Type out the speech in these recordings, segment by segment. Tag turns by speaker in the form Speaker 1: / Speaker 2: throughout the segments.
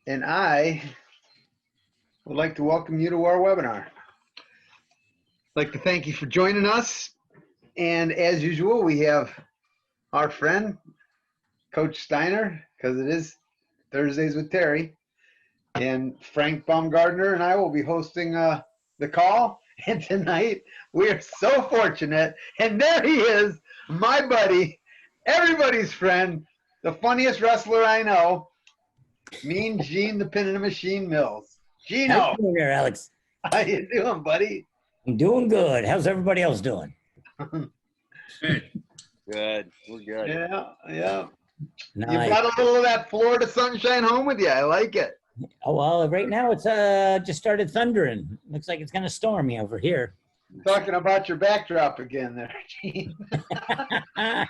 Speaker 1: and I would like to welcome you to our webinar. I'd like to thank you for joining us. And as usual, we have our friend, Coach Steiner, because it is Thursdays with Terry, and Frank Baumgardner and I will be hosting the call. And tonight, we are so fortunate, and there he is, my buddy, everybody's friend, the funniest wrestler I know, Mean Gene, the Pin in the Machine Mills. Gino,
Speaker 2: How you doing there, Alex?
Speaker 1: how you doing, buddy?
Speaker 2: I'm doing good. How's everybody else doing?
Speaker 3: Good. We're good.
Speaker 1: Yeah. You
Speaker 2: Nice.
Speaker 1: brought a little of that Florida sunshine home with you. I like it.
Speaker 2: Oh, well, right now it's just started thundering. Looks like it's gonna storm over here.
Speaker 1: Talking about your backdrop again there, Gene.
Speaker 2: I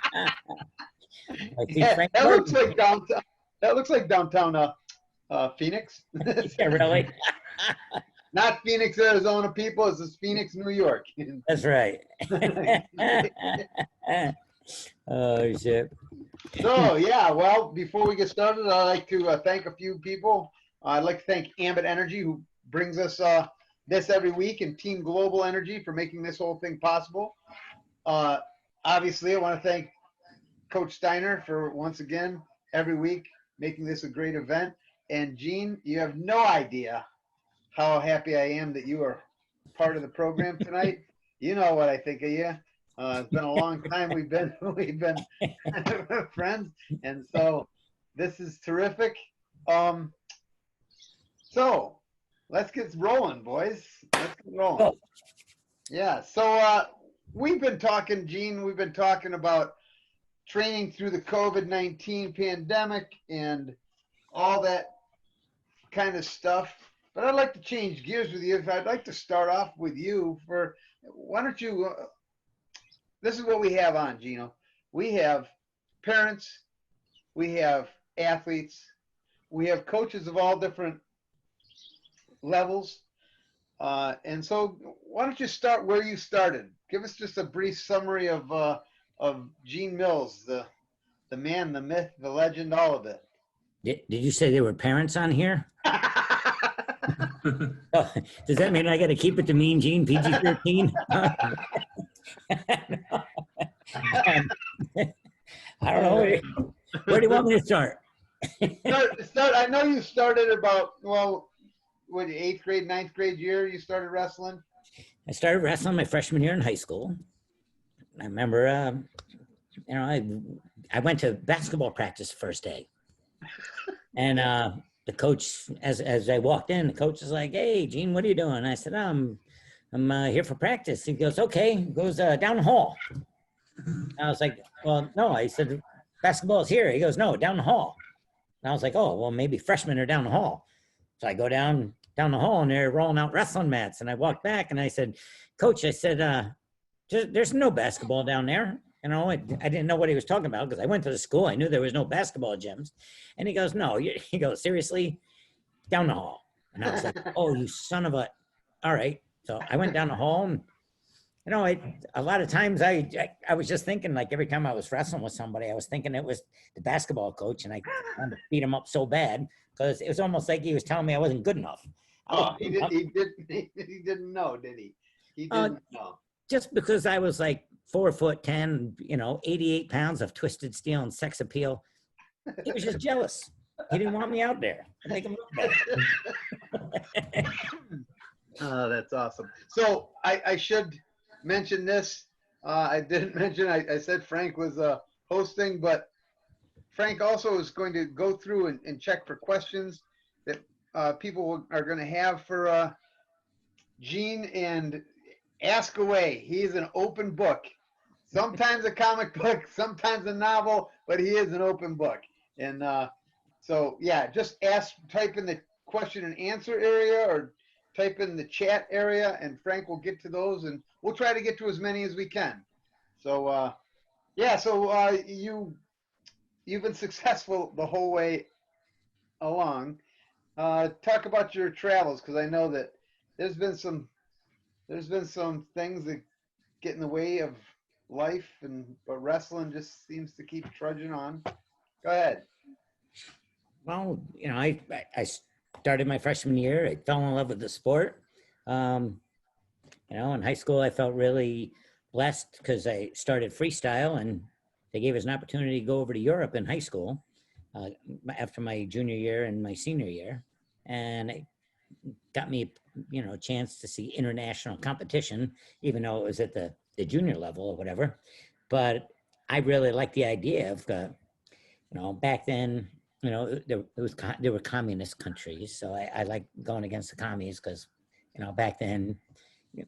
Speaker 2: see
Speaker 1: Yeah,
Speaker 2: Frank
Speaker 1: that looks
Speaker 2: Burton.
Speaker 1: like downtown. That looks like downtown Phoenix.
Speaker 2: Yeah, really?
Speaker 1: Not Phoenix, Arizona, people. This is Phoenix, New York.
Speaker 2: That's right. Oh shit.
Speaker 1: So yeah, well, before we get started, I'd like to thank a few people. I'd like to thank Ambit Energy, who brings us this every week, and Team Global Energy for making this whole thing possible. Obviously, I want to thank Coach Steiner for once again every week making this a great event. And Gene, you have no idea how happy I am that you are part of the program tonight. You know what I think of you. It's been a long time we've been friends, and so this is terrific. So let's get rolling, boys. Let's get rolling.
Speaker 2: Go.
Speaker 1: Yeah. So we've been talking, Gene. We've been talking about training through the COVID-19 pandemic and all that kind of stuff. But I'd like to change gears with you. I'd like to start off with you for, why don't you, this is what we have on, Gino. We have parents, we have athletes, we have coaches of all different levels. And so why don't you start where you started? Give us just a brief summary of Gene Mills, the man, the myth, the legend, all of it.
Speaker 2: Did you say there were parents on here? Oh, does that mean I got to keep it to Mean Gene, PG-13? I don't know. Where do you want me to start?
Speaker 1: Start. I know you started about, well, what, 8th grade, 9th grade year you started wrestling?
Speaker 2: I started wrestling my freshman year in high school. I remember, I went to basketball practice the first day. And the coach, as I walked in, the coach was like, "Hey, Gene, what are you doing?" I said, I'm here for practice." He goes, "Okay." He goes, "Down the hall." I was like, "Well, no." I said, "Basketball's here." He goes, "No, down the hall." And I was like, "Oh, well, maybe freshmen are down the hall." So I go down the hall, and they're rolling out wrestling mats. And I walked back, and I said, "Coach," I said, there's no basketball down there. You know, I didn't know what he was talking about because I went to the school. I knew there was no basketball gyms. And he goes, "No." He goes, "Seriously? Down the hall." And I was like, "Oh, you son of a..." All right. So I went down the hall, and, you know, a lot of times I was just thinking, like, every time I was wrestling with somebody, I was thinking it was the basketball coach, and I wanted to beat him up so bad because it was almost like he was telling me I wasn't good enough.
Speaker 1: Oh, he didn't know, did he? He didn't know.
Speaker 2: Just because I was like 4'10", 88 pounds of twisted steel and sex appeal, he was just jealous. He didn't want me out there. I make him look bad.
Speaker 1: Oh, that's awesome. So I should mention this. I didn't mention, I said Frank was hosting, but Frank also is going to go through and check for questions that people are going to have for Gene, and ask away. He's an open book. Sometimes a comic book, sometimes a novel, but he is an open book. And so, yeah, just type in the question and answer area or type in the chat area, and Frank will get to those, and we'll try to get to as many as we can. So, yeah, so you've been successful the whole way along. Talk about your travels, because I know that there's been some things that get in the way of life, but wrestling just seems to keep trudging on. Go ahead.
Speaker 2: Well, I started my freshman year. I fell in love with the sport. Um, in high school, I felt really blessed because I started freestyle and they gave us an opportunity to go over to Europe in high school uh, after my junior year and my senior year. And it got me, a chance to see international competition, even though it was at the junior level or whatever. But I really liked the idea of, back then, there were communist countries. So I like going against the commies because, back then,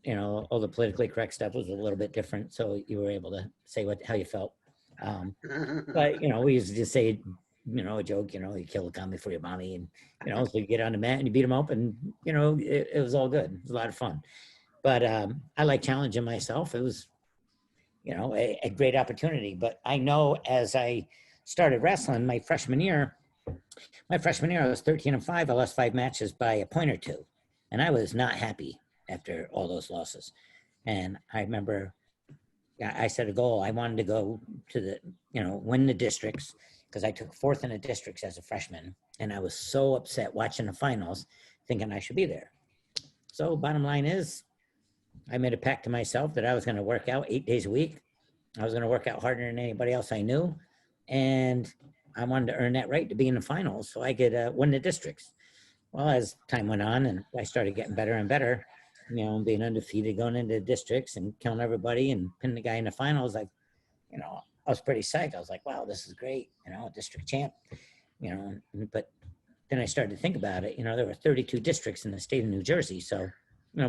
Speaker 2: all the politically correct stuff was a little bit different. So you were able to say how you felt. But, we used to just say, a joke, you kill a commie for your mommy. And, so you get on the mat and you beat them up and, it was all good. It was a lot of fun. But I like challenging myself. It was, a great opportunity. But I know as I started wrestling my freshman year, I was 13-5. I lost 5 matches by a point or two. And I was not happy after all those losses. And I remember I set a goal. I wanted to go to win the districts because I took 4th in the districts as a freshman. And I was so upset watching the finals, thinking I should be there. So bottom line is, I made a pact to myself that I was going to work out 8 days a week. I was going to work out harder than anybody else I knew. And I wanted to earn that right to be in the finals so I could win the districts. Well, as time went on and I started getting better and better, being undefeated, going into districts and killing everybody and pinning the guy in the finals, I was pretty psyched. I was like, wow, this is great, district champ, but then I started to think about it. There were 32 districts in the state of New Jersey. So,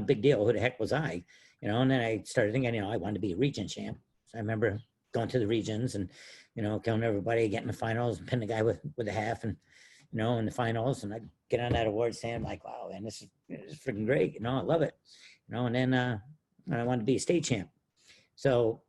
Speaker 2: big deal. Who the heck was I? And then I started thinking, I wanted to be a region champ. So I remember going to the regions and, killing everybody, getting the finals, and pinning the guy with a half and, in the finals. And I get on that award stand, I'm like, wow, man, this is freaking great. I love it. And then I wanted to be a state champ. So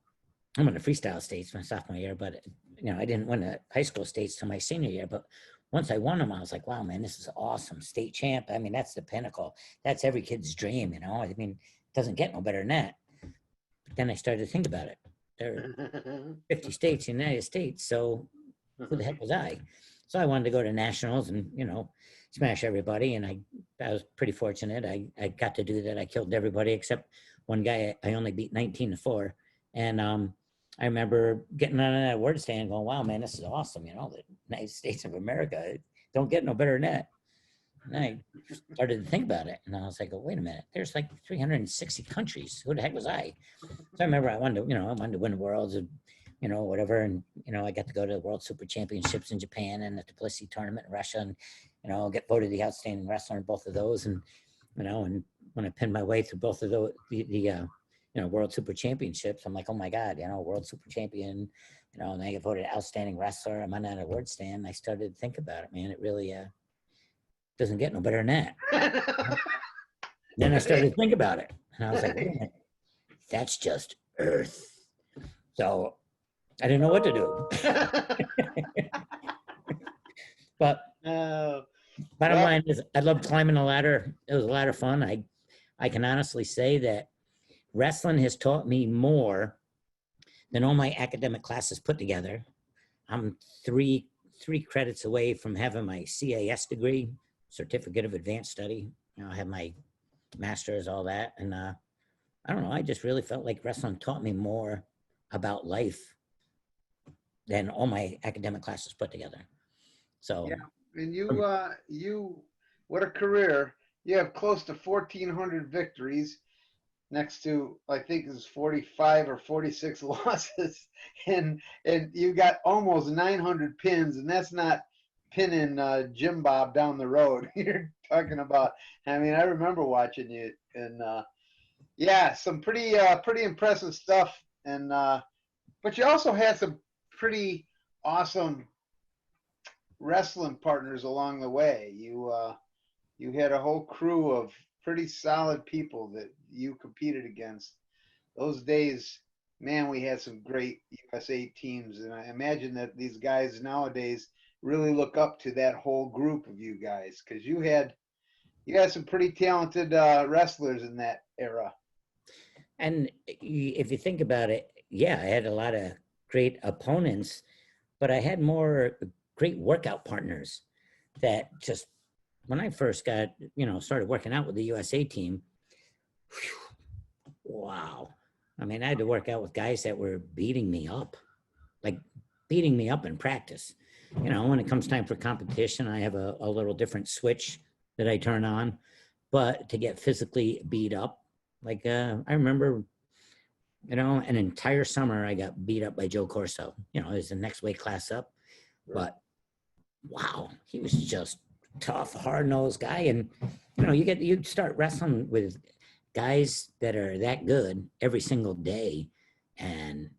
Speaker 2: I'm in the freestyle states my sophomore year, but I didn't win the high school states till my senior year. But once I won them, I was like, wow, man, this is awesome. State champ. I mean, that's the pinnacle. That's every kid's dream, I mean, it doesn't get no better than that. But then I started to think about it. There are 50 states in the United States. So who the heck was I? So I wanted to go to nationals and, smash everybody. And I was pretty fortunate. I got to do that. I killed everybody except one guy. I only beat 19-4. And I remember getting on that award stand going, wow, man, this is awesome. The United States of America, don't get no better than that. And I started to think about it. And I was like, oh, wait a minute, there's like 360 countries. Who the heck was I? So I remember I wanted to win the worlds and, whatever. And, I got to go to the World Super Championships in Japan and the Tbilisi tournament in Russia and, get voted the outstanding wrestler in both of those. And, and when I pinned my way through both of those, the World Super Championships, I'm like, oh my God, World Super Champion, and I get voted outstanding wrestler. I'm on that award stand. And I started to think about it, man. It really doesn't get no better than that. Then I started to think about it. And I was like, wait a minute, that's just Earth. So I didn't know what to do. But bottom line is I loved climbing the ladder. It was a lot of fun. I can honestly say that wrestling has taught me more than all my academic classes put together. I'm three credits away from having my CAS degree, Certificate of Advanced Study. I have my master's, all that. And I don't know, I just really felt like wrestling taught me more about life than all my academic classes put together. So
Speaker 1: yeah. And you, what a career. You have close to 1,400 victories next to, I think it's 45 or 46 losses. And you got almost 900 pins, and that's not pinning Jim Bob down the road. You're talking about, I mean, I remember watching you, and yeah, some pretty impressive stuff. And but you also had some pretty awesome wrestling partners along the way. You had a whole crew of pretty solid people that you competed against. Those days, man, we had some great USA teams, and I imagine that these guys nowadays really look up to that whole group of you guys, because you had some pretty talented wrestlers in that era.
Speaker 2: And if you think about it, yeah, I had a lot of great opponents, but I had more great workout partners that just when I first got, started working out with the USA team, whew, wow. I mean, I had to work out with guys that were beating me up, like beating me up in practice. When it comes time for competition, I have a little different switch that I turn on. But to get physically beat up, like I remember, an entire summer I got beat up by Joe Corso. It was the next weight class up. But wow, he was just tough, hard-nosed guy. And you start wrestling with guys that are that good every single day, and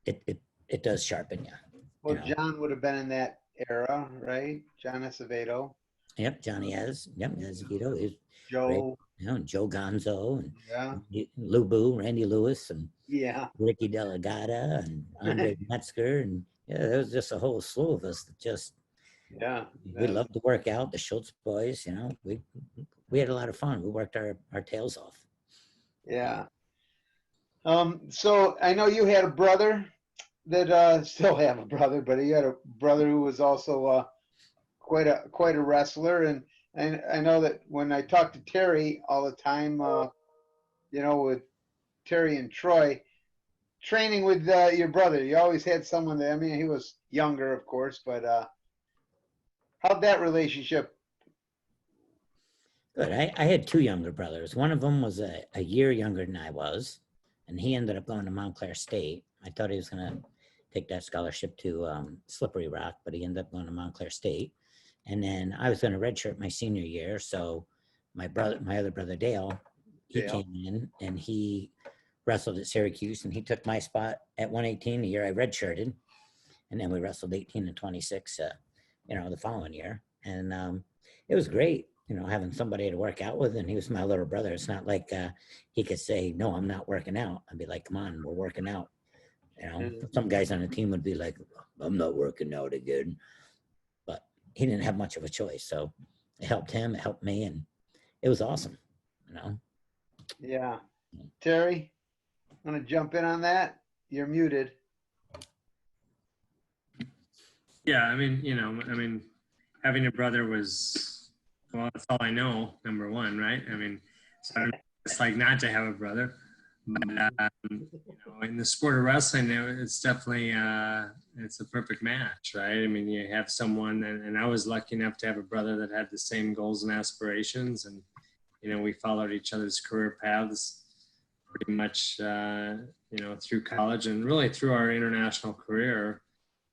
Speaker 2: it does sharpen you.
Speaker 1: Well, John would have been in that era, right? John Acevedo.
Speaker 2: Yep, Johnny Yep, Azevedo is
Speaker 1: Joe.
Speaker 2: great. Joe Gonzo and
Speaker 1: Yeah.
Speaker 2: Lou Boo, Randy Lewis, and
Speaker 1: Yeah.
Speaker 2: Ricky Delegata and Andre Metzger, and there was just a whole slew of us that just we loved to work out. The Schultz boys, we had a lot of fun. We worked our tails off.
Speaker 1: Yeah. So I know you had a brother that still have a brother, but he had a brother who was also quite a wrestler, and I know that when I talk to Terry all the time, with Terry and Troy, training with your brother, you always had someone there. I mean, he was younger, of course, but how'd that relationship?
Speaker 2: Good. I had two younger brothers. One of them was a year younger than I was, and he ended up going to Montclair State. I thought he was going to take that scholarship to Slippery Rock, but he ended up going to Montclair State. And then I was going to redshirt my senior year. So my other brother, Dale, he came in and he wrestled at Syracuse, and he took my spot at 118 the year I redshirted. And then we wrestled 18 and 26, the following year. And it was great, having somebody to work out with. And he was my little brother. It's not like he could say, no, I'm not working out. I'd be like, come on, we're working out. Some guys on the team would be like, I'm not working out again. But he didn't have much of a choice. So it helped him, it helped me, and it was awesome,
Speaker 1: Yeah. Terry, want to jump in on that? You're muted.
Speaker 3: Yeah, I mean, having a brother was, well, that's all I know, number one, right? I mean, so I don't know what it's like not to have a brother. But, in the sport of wrestling, it's definitely, it's a perfect match, right? I mean, you have someone, and I was lucky enough to have a brother that had the same goals and aspirations. And, we followed each other's career paths pretty much, through college and really through our international career.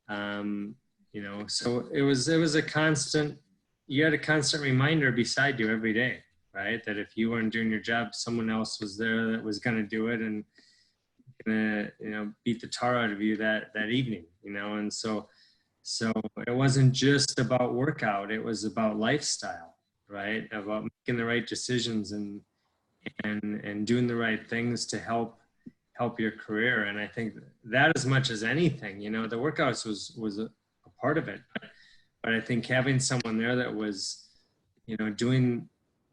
Speaker 3: So it was a constant, you had a constant reminder beside you every day, right? That if you weren't doing your job, someone else was there that was going to do it and going to, beat the tar out of you that evening, and so it wasn't just about workout, it was about lifestyle, right? About making the right decisions and doing the right things to help your career. And I think that as much as anything, the workouts was a part of it, but I think having someone there that was,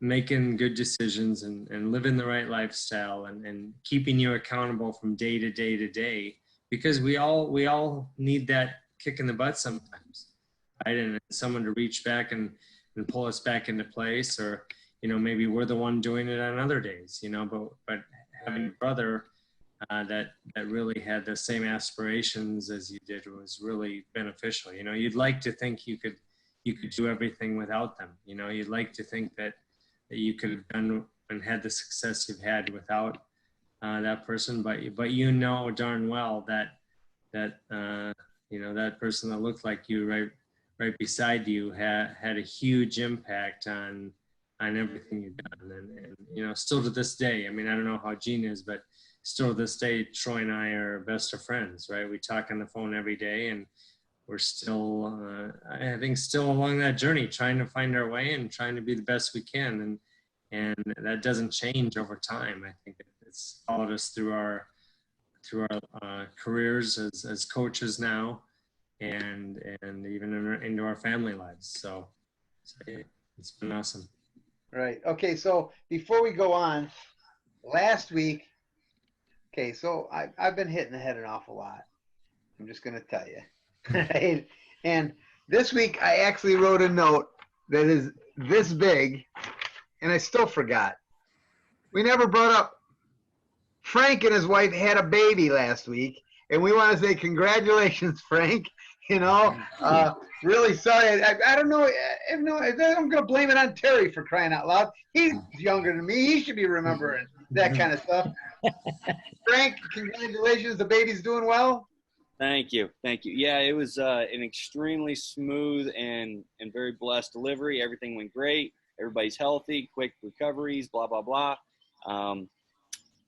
Speaker 3: making good decisions and living the right lifestyle and keeping you accountable from day to day to day, because we all need that kick in the butt sometimes, right? And someone to reach back and pull us back into place, or, maybe we're the one doing it on other days, but having a brother that really had the same aspirations as you did was really beneficial. You'd like to think you could do everything without them. You'd like to think that you could have done and had the success you've had without that person, but darn well that that person that looked like you right beside you had a huge impact on everything you've done. And still to this day, I mean, I don't know how Gene is, but still to this day, Troy and I are best of friends, right? We talk on the phone every day, and we're still, I think, still along that journey, trying to find our way and trying to be the best we can. And that doesn't change over time. I think it's followed us through our careers as coaches now, and even into our family lives. So it's been awesome.
Speaker 1: Right. Okay. So before we go on, last week, so I've been hitting the head an awful lot. I'm just going to tell you. Right? And this week I actually wrote a note that is this big, and I still forgot. We never brought up Frank and his wife had a baby last week, and we want to say congratulations, Frank. You know, really sorry. I don't know. I'm going to blame it on Terry for crying out loud. He's younger than me. He should be remembering that kind of stuff. Frank, congratulations. The baby's doing well.
Speaker 4: Thank you. Yeah, it was an extremely smooth and very blessed delivery. Everything went great. Everybody's healthy, quick recoveries, blah, blah, blah.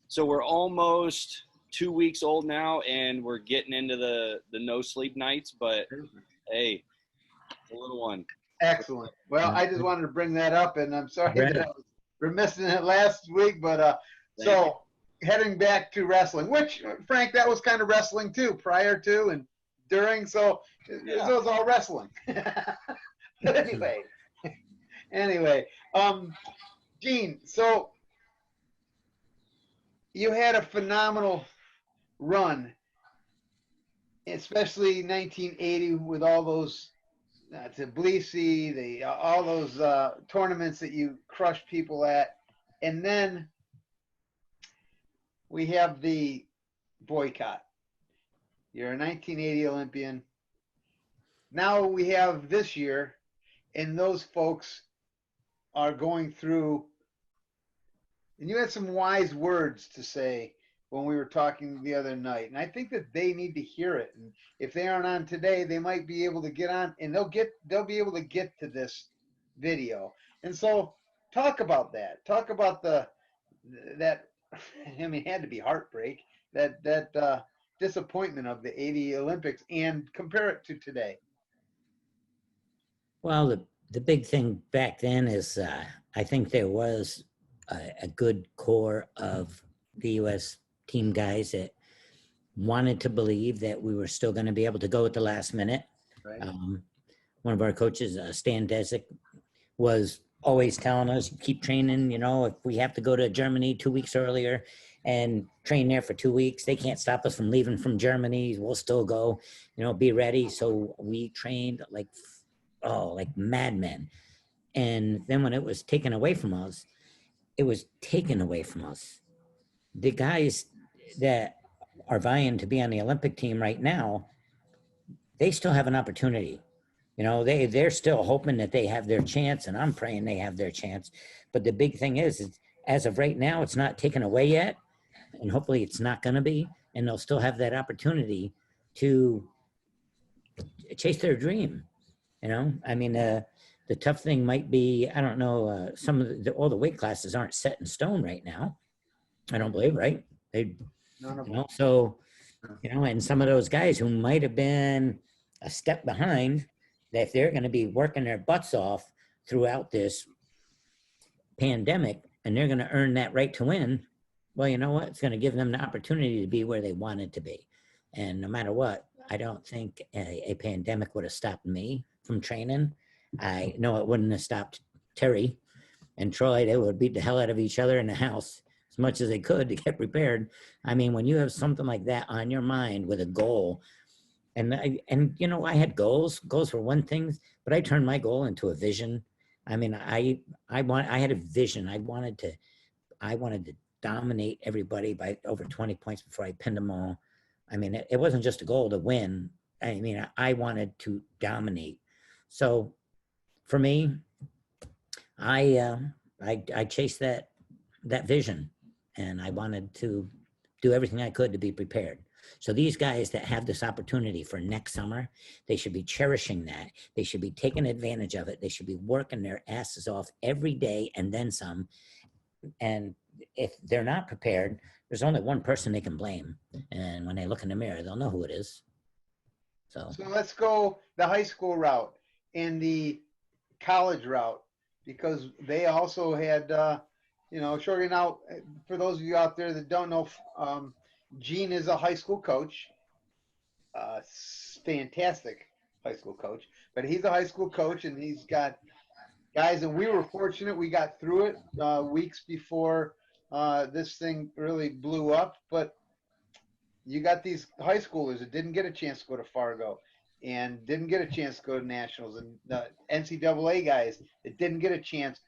Speaker 4: So we're almost 2 weeks old now, and we're getting into the no sleep nights, but hey, the little one.
Speaker 1: Excellent. Well, I just wanted to bring that up, and I'm sorry that I was remiss in it last week, but so heading back to wrestling, which, Frank, that was kind of wrestling too, prior to and during, so it was all wrestling. But anyway, Gene, so you had a phenomenal run, especially 1980 with all those Tbilisi, all those tournaments that you crushed people at, and then we have the boycott. You're a 1980 Olympian. Now we have this year, and those folks are going through. And you had some wise words to say when we were talking the other night. And I think that they need to hear it. And if they aren't on today, they might be able to get on, and they'll be able to get to this video. And so talk about that. Talk about that, I mean, it had to be heartbreak, that disappointment of the 80 Olympics, and compare it to today.
Speaker 2: Well, the big thing back then is I think there was a good core of the U.S. team guys that wanted to believe that we were still going to be able to go at the last minute.
Speaker 1: Right.
Speaker 2: One of our coaches, Stan Desick, was always telling us, keep training. You know, if we have to go to Germany 2 weeks earlier and train there for 2 weeks, they can't stop us from leaving from Germany. We'll still go, you know, be ready. So we trained like madmen. And then when it was taken away from us, it was taken away from us. The guys that are vying to be on the Olympic team right now, they still have an opportunity. You know, they're still hoping that they have their chance, and I'm praying they have their chance. But the big thing is as of right now, it's not taken away yet, and hopefully it's not going to be, and they'll still have that opportunity to chase their dream. You know, I mean, the tough thing might be, I don't know, some of all the weight classes aren't set in stone right now. I don't believe, right? So, you know, and some of those guys who might have been a step behind, that if they're going to be working their butts off throughout this pandemic and they're going to earn that right to win, well, you know what? It's going to give them the opportunity to be where they wanted to be. And no matter what, I don't think a pandemic would have stopped me from training. I know it wouldn't have stopped Terry and Troy. They would beat the hell out of each other in the house as much as they could to get prepared. I mean, when you have something like that on your mind with a goal, and you know, I had goals. Goals were one thing, but I turned my goal into a vision. I mean, I had a vision. I wanted to dominate everybody by over 20 points before I pinned them all. I mean, it wasn't just a goal to win. I mean, I wanted to dominate. So for me, I chased that vision, and I wanted to do everything I could to be prepared. So these guys that have this opportunity for next summer, they should be cherishing that. They should be taking advantage of it. They should be working their asses off every day and then some. And if they're not prepared, there's only one person they can blame. And when they look in the mirror, they'll know who it is. So
Speaker 1: let's go the high school route and the college route, because they also had, you know, shorting out, for those of you out there that don't know, Gene is a high school coach, fantastic high school coach, but he's a high school coach, and he's got guys, and we were fortunate we got through it weeks before this thing really blew up. But you got these high schoolers that didn't get a chance to go to Fargo, and didn't get a chance to go to nationals, and the NCAA guys that didn't get a chance.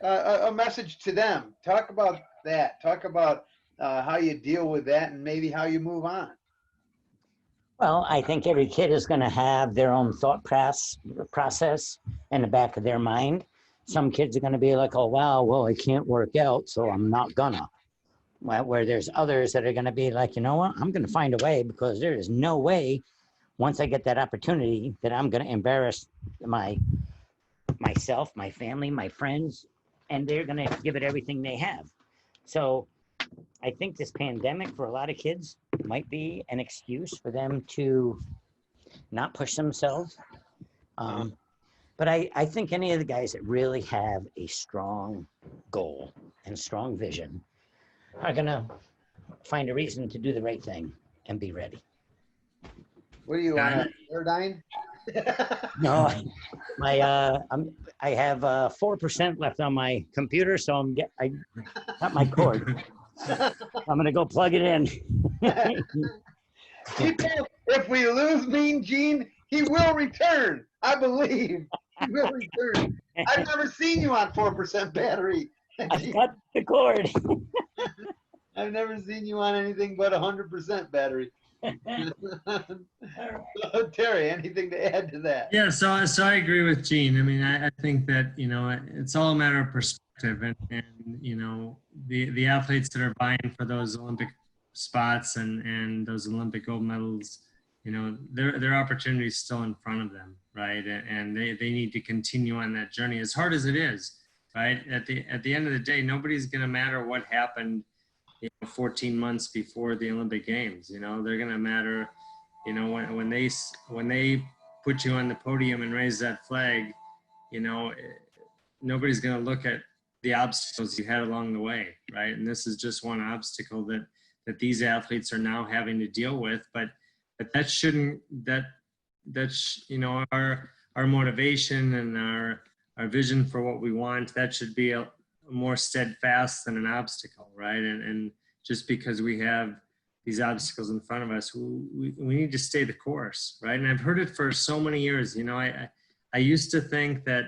Speaker 1: A message to them. Talk about that. Talk about how you deal with that, and maybe how you move on.
Speaker 2: Well, I think every kid is going to have their own thought process in the back of their mind. Some kids are going to be like, oh, wow, well, I can't work out, so I'm not gonna. Well, where there's others that are going to be like, you know what, I'm going to find a way, because there is no way once I get that opportunity that I'm going to embarrass myself, my family, my friends, and they're going to give it everything they have. So I think this pandemic for a lot of kids might be an excuse for them to not push themselves. But I think any of the guys that really have a strong goal and strong vision are going to find a reason to do the right thing and be ready.
Speaker 1: What do you want, a Airdyne?
Speaker 2: No, I have 4% left on my computer, so I got my cord. I'm gonna go plug it in.
Speaker 1: If we lose Mean Gene, he will return. I believe he will return. I've never seen you on 4% battery.
Speaker 2: I got the cord.
Speaker 1: I've never seen you on anything but 100% battery. Terry, anything to add to that?
Speaker 3: Yeah, so I agree with Gene. I mean, I think that, you know, it's all a matter of perspective, and you know, the athletes that are vying for those Olympic spots and those Olympic gold medals, you know, their opportunity is still in front of them, right? And they need to continue on that journey, as hard as it is, right? At the end of the day, nobody's going to matter what happened, you know, 14 months before the Olympic Games. You know, they're going to matter, you know, when they put you on the podium and raise that flag. You know, nobody's going to look at the obstacles you had along the way, right? And this is just one obstacle that these athletes are now having to deal with. But that shouldn't, that's you know, our motivation and our vision for what we want, that should be a more steadfast than an obstacle, right? And just because we have these obstacles in front of us, we need to stay the course, right? And I've heard it for so many years. You know, I used to think that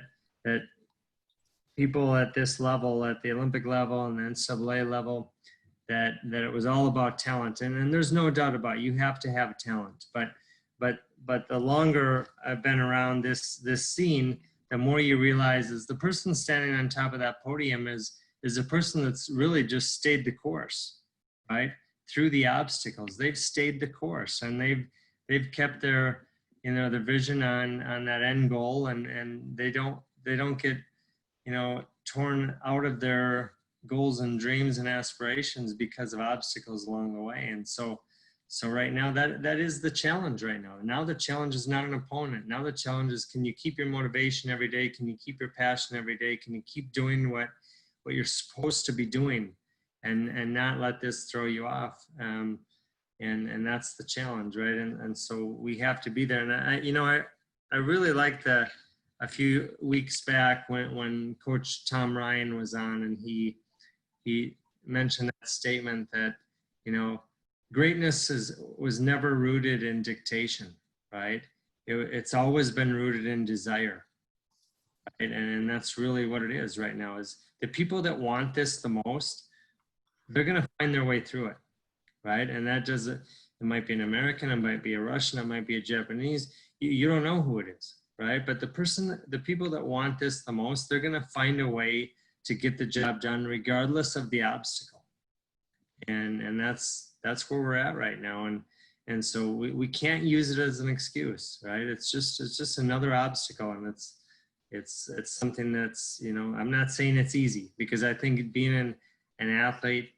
Speaker 3: people at this level, at the Olympic level and the NCAA level, that it was all about talent, and there's no doubt about it. You have to have talent, but the longer I've been around this scene, the more you realize is the person standing on top of that podium is a person that's really just stayed the course, right? Through the obstacles, they've stayed the course, and they've kept their, you know, their vision on that end goal, and they don't get, you know, torn out of their goals and dreams and aspirations because of obstacles along the way. And so right now that is the challenge right now. Now the challenge is not an opponent. Now the challenge is, can you keep your motivation every day? Can you keep your passion every day? Can you keep doing what you're supposed to be doing, and not let this throw you off? And that's the challenge, right? And so we have to be there. And I really like a few weeks back when Coach Tom Ryan was on, and he mentioned that statement that, you know, greatness was never rooted in dictation, right? It's always been rooted in desire, right? And that's really what it is right now, is the people that want this the most, they're going to find their way through it, right? And that doesn't, it might be an American, it might be a Russian, it might be a Japanese, you don't know who it is, right? But the people that want this the most, they're going to find a way to get the job done regardless of the obstacle. And that's where we're at right now. And so we can't use it as an excuse, right? It's just another obstacle. And it's something that's, you know, I'm not saying it's easy, because I think being an athlete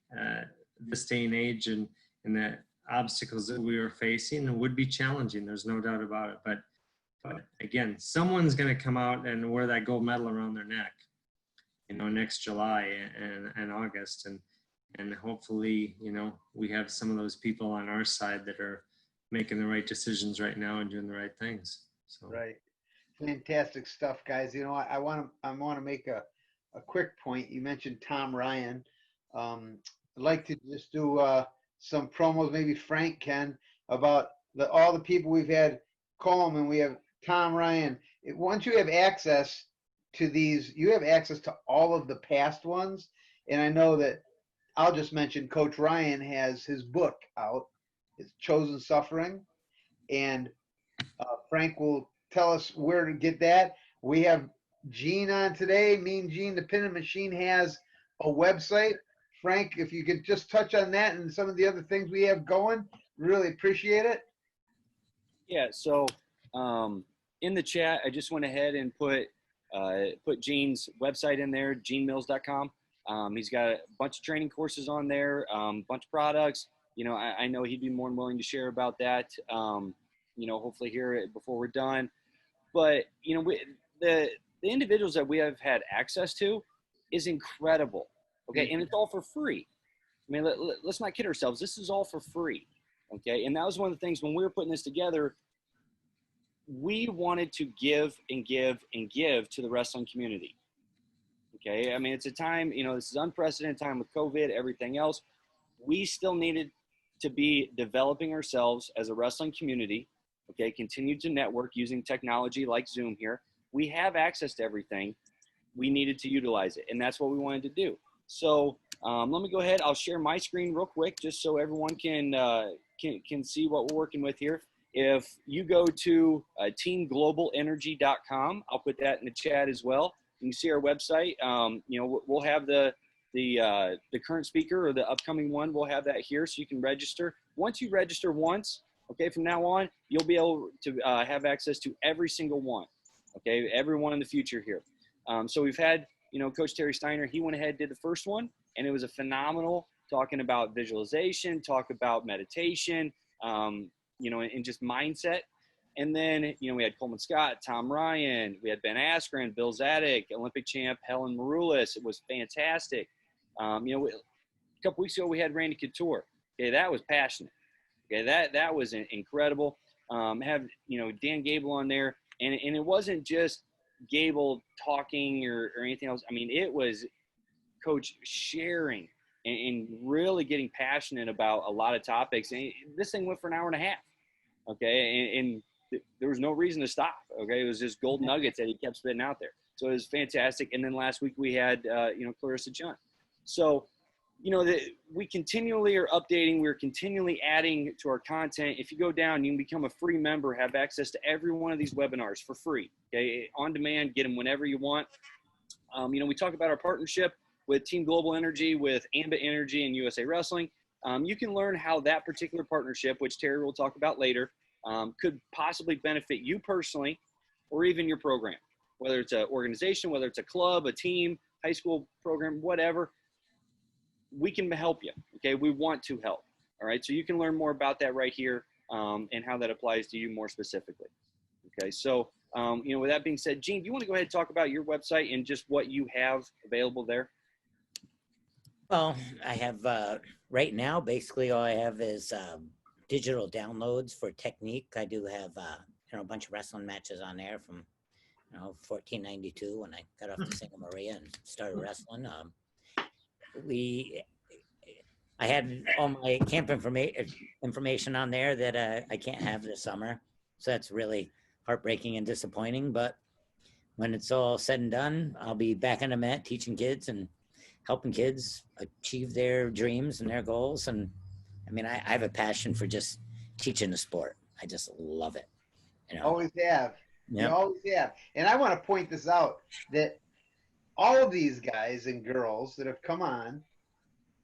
Speaker 3: this day and age, and the obstacles that we are facing would be challenging. There's no doubt about it. But again, someone's going to come out and wear that gold medal around their neck, you know, next July and August. And hopefully, you know, we have some of those people on our side that are making the right decisions right now and doing the right things. So.
Speaker 1: Right. Fantastic stuff, guys. You know, I want to make a quick point. You mentioned Tom Ryan. I'd like to just do some promos, maybe Frank can, about all the people we've had Coleman, we have Tom Ryan. Once you have access to these, you have access to all of the past ones. And I know that I'll just mention Coach Ryan has his book out, it's Chosen Suffering. And Frank will tell us where to get that. We have Gene on today. Mean Gene, the Pinning Machine has a website. Frank, if you could just touch on that and some of the other things we have going, really appreciate it.
Speaker 4: Yeah. So in the chat, I just went ahead and put Gene's website in there, genemills.com. He's got a bunch of training courses on there, bunch of products. You know, I know he'd be more than willing to share about that. You know, hopefully here before we're done. But you know, the individuals that we have had access to is incredible. Okay, and it's all for free. I mean, let's not kid ourselves. This is all for free. Okay, and that was one of the things when we were putting this together. We wanted to give and give and give to the wrestling community. Okay, I mean, it's a time, you know, this is unprecedented time with COVID, everything else. We still needed to be developing ourselves as a wrestling community. Okay, continue to network using technology like Zoom here. We have access to everything. We needed to utilize it, and that's what we wanted to do. So let me go ahead. I'll share my screen real quick just so everyone can see what we're working with here. If you go to teamglobalenergy.com, I'll put that in the chat as well. You can see our website. You know, we'll have the current speaker or the upcoming one. We'll have that here so you can register. Once you register once, okay, from now on, you'll be able to have access to every single one. Okay, everyone in the future here. So we've had, you know, Coach Terry Steiner. He went ahead, did the first one, and it was a phenomenal, talking about visualization, talk about meditation, you know, and just mindset. And then, you know, we had Coleman Scott, Tom Ryan, we had Ben Askren, Bill Zadig, Olympic champ Helen Maroulis. It was fantastic. You know, a couple weeks ago we had Randy Couture. Okay, that was passionate. Okay, that was incredible. Have, you know, Dan Gable on there, and it wasn't just Gable talking or anything else. I mean, it was Coach sharing and really getting passionate about a lot of topics. And this thing went for an hour and a half. Okay, and there was no reason to stop. Okay, it was just gold nuggets that he kept spitting out there. So it was fantastic. And then last week we had you know, Clarissa John. So, you know, we continually are updating. We're continually adding to our content. If you go down, you can become a free member, have access to every one of these webinars for free. Okay, on demand, get them whenever you want. You know, we talk about our partnership with Team Global Energy, with Ambit Energy and USA Wrestling. You can learn how that particular partnership, which Terry will talk about later, could possibly benefit you personally or even your program, whether it's an organization, whether it's a club, a team, high school program, whatever. We can help you. Okay, we want to help. All right, so you can learn more about that right here and how that applies to you more specifically. Okay, so you know, with that being said, Gene, do you want to go ahead and talk about your website and just what you have available there?
Speaker 2: Well, I have right now, basically all I have is digital downloads for Technique. I do have you know, a bunch of wrestling matches on there from, you know, 1492 when I got off the Santa Maria and started wrestling. I had all my camp information on there that I can't have this summer, so that's really heartbreaking and disappointing. But when it's all said and done, I'll be back in the mat teaching kids and helping kids achieve their dreams and their goals. And I mean, I have a passion for just teaching the sport. I just love it. You know?
Speaker 1: Always have.
Speaker 2: Yep.
Speaker 1: You always have. And I want to point this out, that all of these guys and girls that have come on,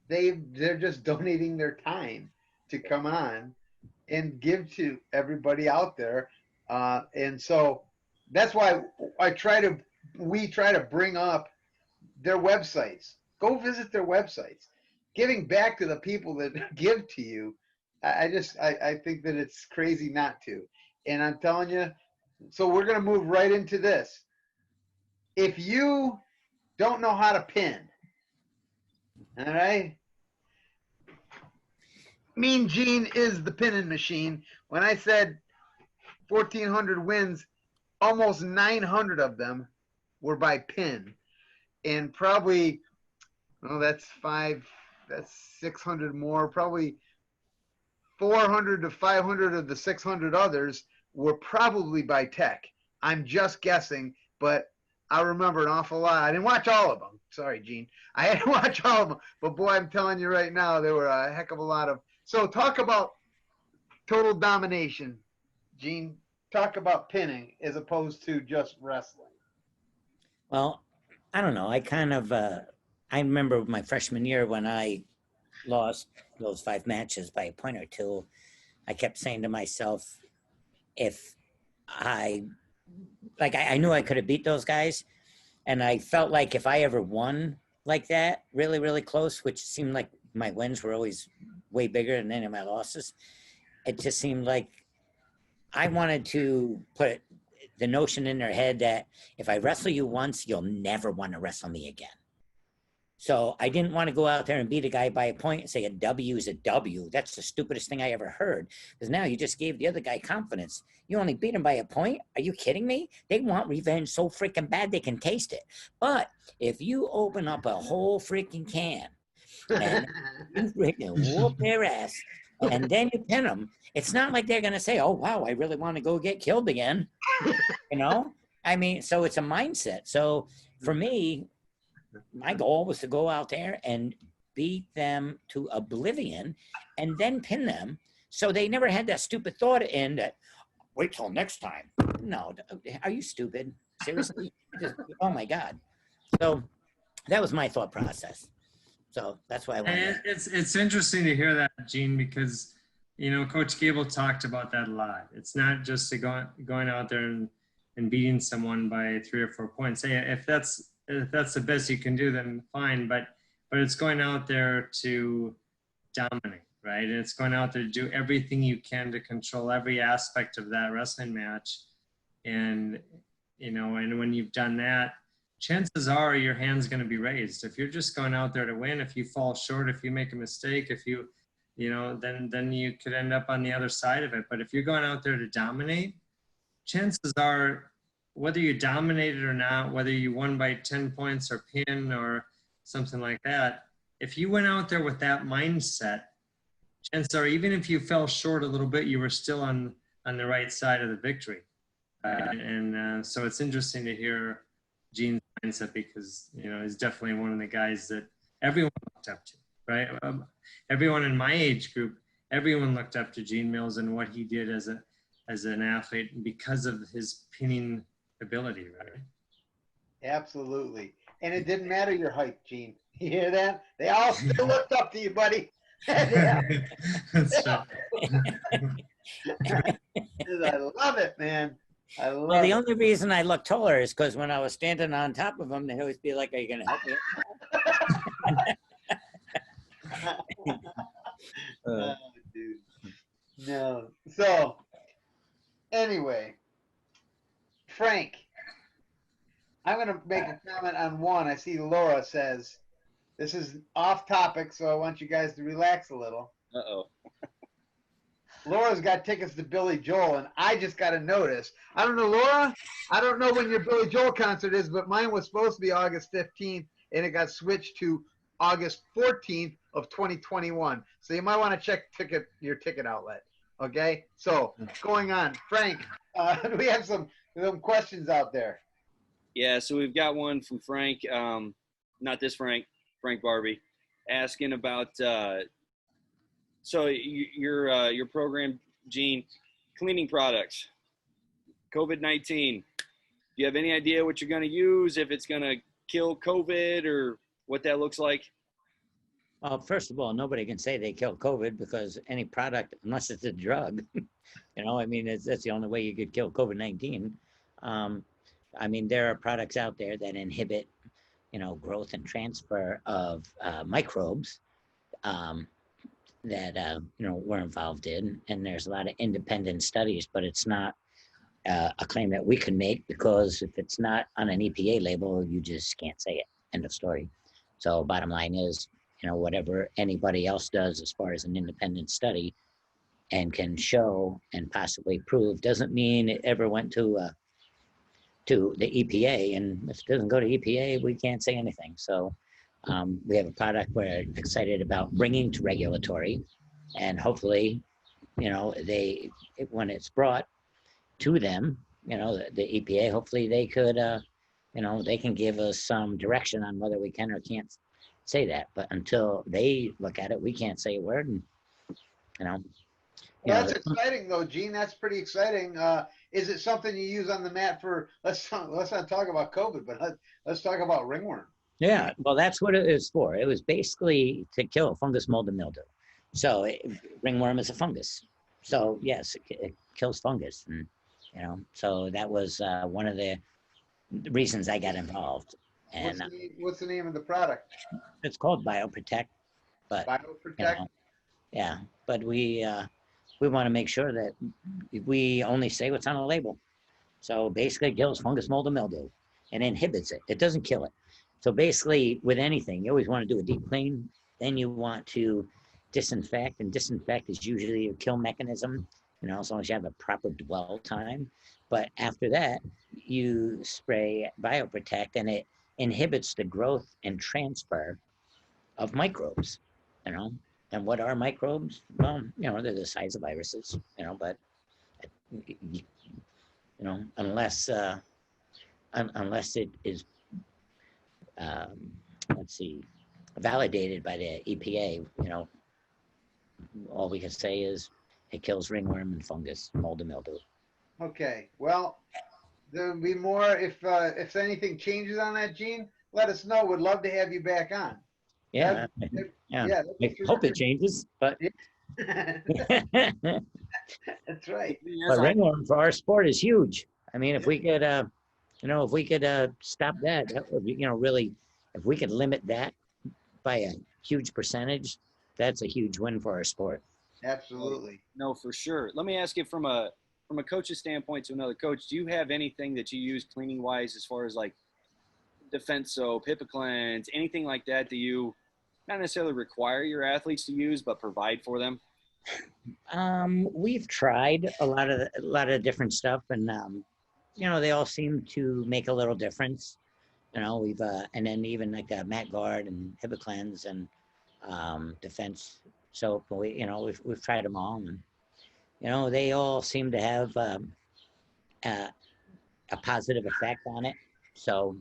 Speaker 1: they're just donating their time to come on and give to everybody out there. And so that's why we try to bring up their websites. Go visit their websites. Giving back to the people that give to you, I think that it's crazy not to. And I'm telling you, so we're going to move right into this. If you don't know how to pin, all right? Mean Gene is the pinning machine. When I said 1,400 wins, almost 900 of them were by pin. And probably, oh, that's 600 more, probably 400 to 500 of the 600 others were probably by Tech. I'm just guessing, but I remember an awful lot. I didn't watch all of them. Sorry, Gene. I didn't watch all of them, but boy, I'm telling you right now, there were a heck of a lot of. So talk about total domination, Gene. Talk about pinning as opposed to just wrestling.
Speaker 2: Well, I don't know. I remember my freshman year when I lost those 5 matches by a point or two. I kept saying to myself, if I knew I could have beat those guys, and I felt like if I ever won like that, really, really close, which seemed like my wins were always way bigger than any of my losses, it just seemed like I wanted to put the notion in their head that if I wrestle you once, you'll never want to wrestle me again. So I didn't want to go out there and beat a guy by a point and say a W is a W. That's the stupidest thing I ever heard. Because now you just gave the other guy confidence. You only beat him by a point? Are you kidding me? They want revenge so freaking bad they can taste it. But if you open up a whole freaking can and you freaking whoop their ass and then you pin them, it's not like they're going to say, oh, wow, I really want to go get killed again. You know? I mean, so it's a mindset. So for me, my goal was to go out there and beat them to oblivion and then pin them. So they never had that stupid thought in that, wait till next time. No, are you stupid? Seriously? Oh my God. So that was my thought process. So that's why I wanted
Speaker 3: And it's interesting to hear that, Gene, because, you know, Coach Gable talked about that a lot. It's not just going out there and beating someone by 3 or 4 points. Hey, if that's the best you can do, then fine. But it's going out there to dominate, right? And it's going out there to do everything you can to control every aspect of that wrestling match. And, you know, and when you've done that, chances are your hand's going to be raised. If you're just going out there to win, if you fall short, if you make a mistake, if you know, then you could end up on the other side of it. But if you're going out there to dominate, chances are, whether you dominated or not, whether you won by 10 points or pin or something like that, if you went out there with that mindset, chances are, even if you fell short a little bit, you were still on the right side of the victory. So it's interesting to hear Gene's mindset, because, you know, he's definitely one of the guys that everyone looked up to, right? Everyone in my age group, everyone looked up to Gene Mills and what he did as an athlete because of his pinning ability, right?
Speaker 1: Absolutely. And it didn't matter your height, Gene. You hear that? They all still looked up to you, buddy. Yeah.
Speaker 3: That's right.
Speaker 1: I love it, man. I love
Speaker 2: Well, the
Speaker 1: it.
Speaker 2: only reason I look taller is because when I was standing on top of them, they'd always be like, are you going to help me?
Speaker 1: Oh, dude. No. So, anyway, Frank, I'm going to make a comment on one. I see Laura says, this is off topic, so I want you guys to relax a little.
Speaker 4: Uh-oh.
Speaker 1: Laura's got tickets to Billy Joel, and I just got to notice. I don't know, Laura, I don't know when your Billy Joel concert is, but mine was supposed to be August 15th, and it got switched to August 14th of 2021. So you might want to check your ticket outlet. Okay? So going on. Frank, we have some questions out there.
Speaker 4: Yeah, so we've got one from Frank, not this Frank Barbie, asking about so your program, Gene, cleaning products, COVID-19. Do you have any idea what you're going to use, if it's going to kill COVID or what that looks like?
Speaker 2: Well, first of all, nobody can say they kill COVID, because any product, unless it's a drug, you know, I mean, that's the only way you could kill COVID-19. I mean, there are products out there that inhibit, you know, growth and transfer of microbes that, you know, we're involved in. And there's a lot of independent studies, but it's not a claim that we can make, because if it's not on an EPA label, you just can't say it. End of story. So bottom line is, you know, whatever anybody else does as far as an independent study and can show and possibly prove, doesn't mean it ever went to the EPA. And if it doesn't go to EPA, we can't say anything. So we have a product we're excited about bringing to regulatory, and hopefully, you know, when it's brought, to them, the EPA. Hopefully they could, they can give us some direction on whether we can or can't say that. But until they look at it, we can't say a word. And, you know,
Speaker 1: Well, that's exciting though, Gene. That's pretty exciting. Is it something you use on the mat for? Let's not talk about COVID, but let's talk about ringworm.
Speaker 2: yeah, well, that's what it is for. It was basically to kill fungus, mold, and mildew. So ringworm is a fungus. So yes, it kills fungus, and so that was one of the reasons I got involved. And
Speaker 1: What's the name of the product?
Speaker 2: it's called BioProtect, but
Speaker 1: BioProtect.
Speaker 2: yeah, but we want to make sure that we only say what's on the label. So basically, it kills fungus, mold, and mildew, and inhibits it. It doesn't kill it. So basically, with anything, you always want to do a deep clean. Then you want to disinfect, and disinfect is usually a kill mechanism, as long as you have a proper dwell time. But after that, you spray BioProtect, and it inhibits the growth and transfer of microbes, And what are microbes? Well, they're the size of viruses, but, unless it is, let's see, validated by the EPA, all we can say is it kills ringworm and fungus, mold and mildew.
Speaker 1: Okay. Well, there'll be more if anything changes on that, Gene. Let us know. Would love to have you back on.
Speaker 2: Yeah. I hope it changes, but
Speaker 1: that's right.
Speaker 2: But ringworm for our sport is huge. I mean, if we could, stop that would be, really, if we could limit that by a huge percentage, that's a huge win for our sport.
Speaker 1: Absolutely.
Speaker 4: No, for sure. Let me ask you from a coach's standpoint to another coach, do you have anything that you use cleaning wise as far as like defense soap, HIPAA, anything like that? Do you not necessarily require your athletes to use, but provide for them?
Speaker 2: We've tried a lot of different stuff, and they all seem to make a little difference. We've and then even like Mat Guard and HIPAA and defense soap. We've tried them all, and they all seem to have a positive effect on it. So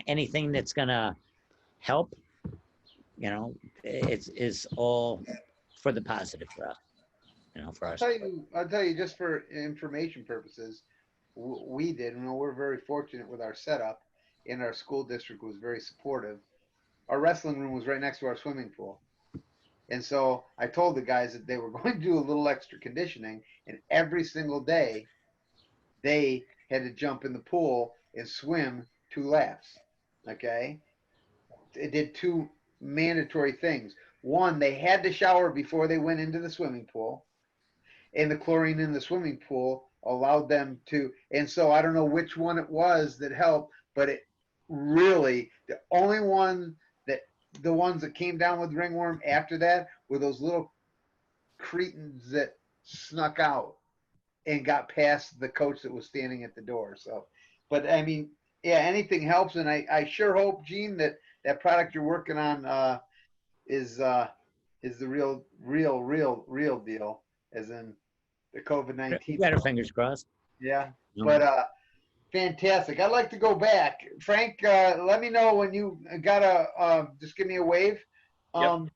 Speaker 2: anything that's gonna help, it's all for the positive for us. For us.
Speaker 1: I'll tell you, just for information purposes, we did. We're very fortunate with our setup, and our school district was very supportive. Our wrestling room was right next to our swimming pool, and so I told the guys that they were going to do a little extra conditioning, and every single day, they had to jump in the pool and swim 2 laps. Okay, it did 2 mandatory things. One, they had to shower before they went into the swimming pool, and the chlorine in the swimming pool allowed them to. And so I don't know which one it was that helped, but it really, the ones that came down with ringworm after that were those little cretins that snuck out and got past the coach that was standing at the door. So, but I mean, yeah, anything helps. And I sure hope, Gene, that product you're working on is the real deal, as in the COVID-19.
Speaker 2: We got our fingers crossed.
Speaker 1: Yeah, but fantastic. I'd like to go back. Frank, let me know when you gotta just give me a wave.
Speaker 4: Yep.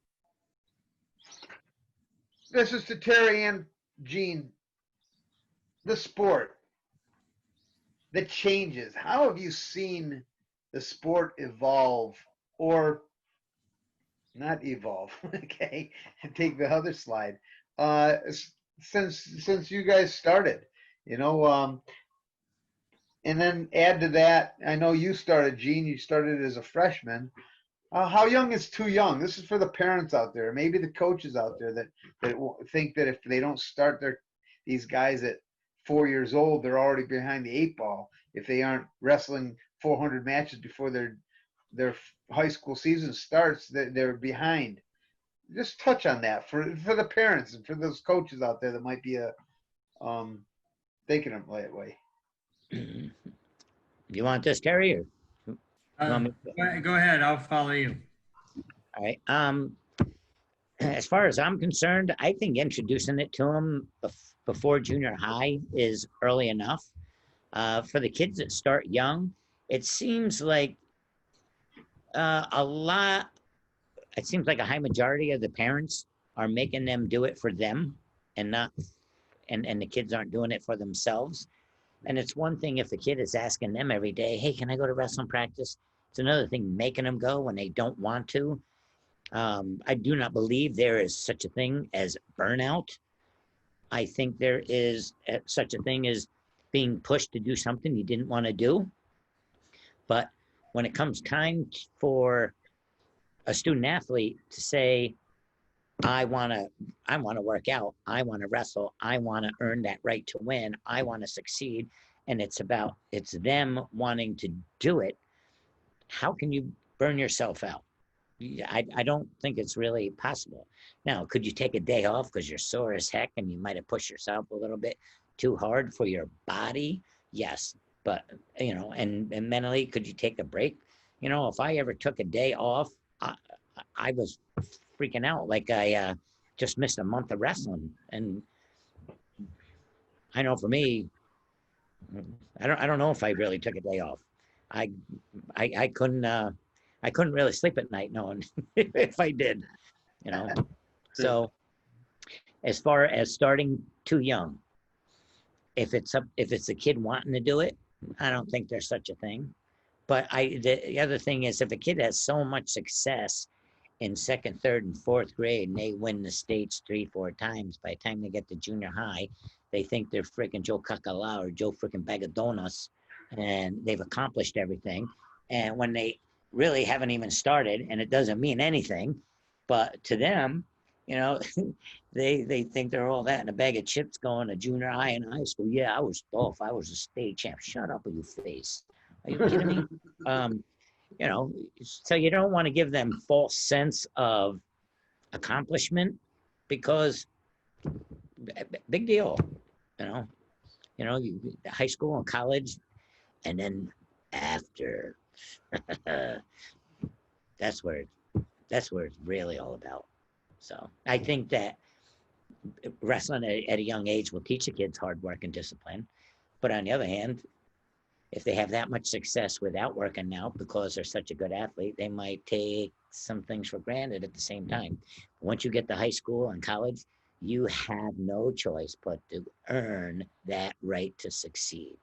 Speaker 1: This is to Terry and Gene. The sport, the changes. How have you seen the sport evolve, or not evolve? Okay, take the other slide. Since you guys started, and then add to that. I know you started, Gene. You started as a freshman. How young is too young? This is for the parents out there, maybe the coaches out there that think that if they don't start these guys at 4 years old, they're already behind the 8 ball. If they aren't wrestling 400 matches before their high school season starts, they're behind. Just touch on that for the parents and for those coaches out there that might be thinking of that way.
Speaker 2: You want this, Terry? Or
Speaker 3: Go ahead. I'll follow you.
Speaker 2: all right. as far as I'm concerned, I think introducing it to them before junior high is early enough. For the kids that start young, it seems like a lot, it seems like a high majority of the parents are making them do it for them and not, and the kids aren't doing it for themselves. And it's one thing if the kid is asking them every day, hey, can I go to wrestling practice? It's another thing making them go when they don't want to. I do not believe there is such a thing as burnout. I think there is such a thing as being pushed to do something you didn't want to do. But when it comes time for a student athlete to say, I want to work out, I want to wrestle, I want to earn that right to win, I want to succeed, and it's them wanting to do it, how can you burn yourself out? I don't think it's really possible. Now, could you take a day off because you're sore as heck and you might have pushed yourself a little bit too hard for your body? Yes. But, and mentally, could you take a break? If I ever took a day off, I was freaking out. Like I just missed a month of wrestling. And I know for me, I don't know if I really took a day off. I couldn't really sleep at night knowing if I did, So as far as starting too young, if it's a kid wanting to do it, I don't think there's such a thing. But the other thing is if a kid has so much success in second, third, and fourth grade, and they win the states 3-4 times, by the time they get to junior high, they think they're freaking Joe Kakala or Joe freaking Bag of Donuts, and they've accomplished everything. And when they really haven't even started, and it doesn't mean anything, but to them, they think they're all that in a bag of chips going to junior high and high school. Yeah, I was tough. I was a state champ. Shut up, you face. Are you kidding me? So you don't want to give them false sense of accomplishment because big deal, high school and college, and then after, that's where it's really all about. So I think that wrestling at a young age will teach the kids hard work and discipline. But on the other hand, if they have that much success without working out because they're such a good athlete, they might take some things for granted at the same time. Once you get to high school and college, you have no choice but to earn that right to succeed,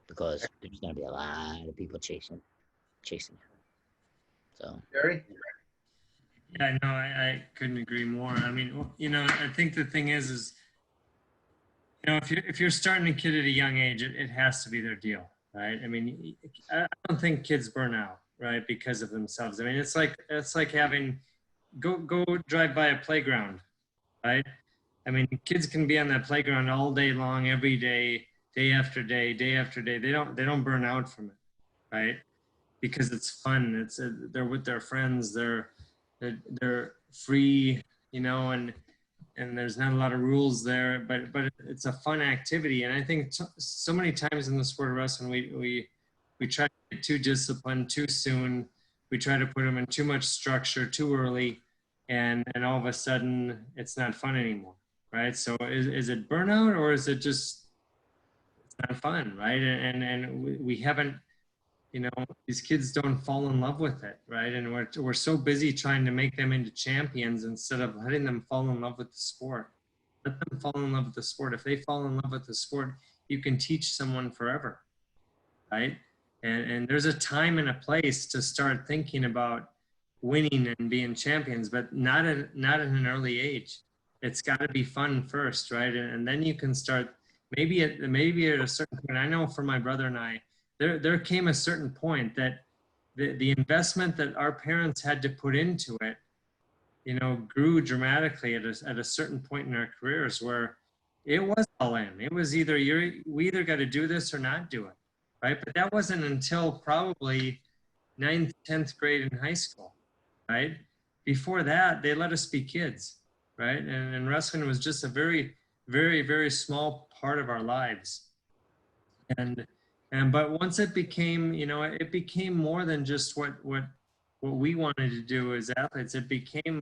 Speaker 2: because there's going to be a lot of people chasing you. So,
Speaker 1: Gary?
Speaker 3: Yeah, no, I couldn't agree more. I mean, I think the thing is, if you're starting a kid at a young age, it has to be their deal, right? I mean, I don't think kids burn out, right, because of themselves. I mean, it's like having go drive by a playground, right? I mean, kids can be on that playground all day long, every day, day after day, day after day. They don't burn out from it, right? Because it's fun. They're with their friends. They're free, and there's not a lot of rules there, but it's a fun activity. And I think so many times in the sport of wrestling, we try to get too disciplined too soon. We try to put them in too much structure too early, and all of a sudden it's not fun anymore, right? So is it burnout, or is it just it's not fun, right? And we haven't, these kids don't fall in love with it, right? And we're so busy trying to make them into champions instead of letting them fall in love with the sport. Let them fall in love with the sport. If they fall in love with the sport, you can teach someone forever, right? And there's a time and a place to start thinking about winning and being champions, but not at an early age. It's got to be fun first, right? And then you can start maybe at a certain point. I know for my brother and I, there came a certain point that the investment that our parents had to put into it, grew dramatically at a certain point in our careers where it was all in. It was we either got to do this or not do it, right? But that wasn't until probably 9th, 10th grade in high school, right? Before that, they let us be kids, right? And wrestling was just a very, very, very small part of our lives. But once it became, it became more than just what we wanted to do as athletes. It became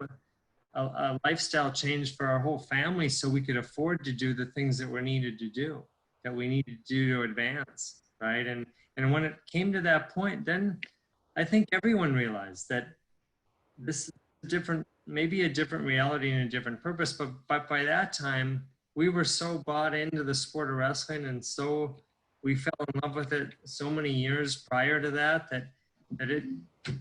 Speaker 3: a lifestyle change for our whole family so we could afford to do the things that we needed to do, that we needed to do to advance, right? And when it came to that point, then I think everyone realized that this is a different, maybe a different reality and a different purpose, but by that time, we were so bought into the sport of wrestling, and so we fell in love with it so many years prior to that, that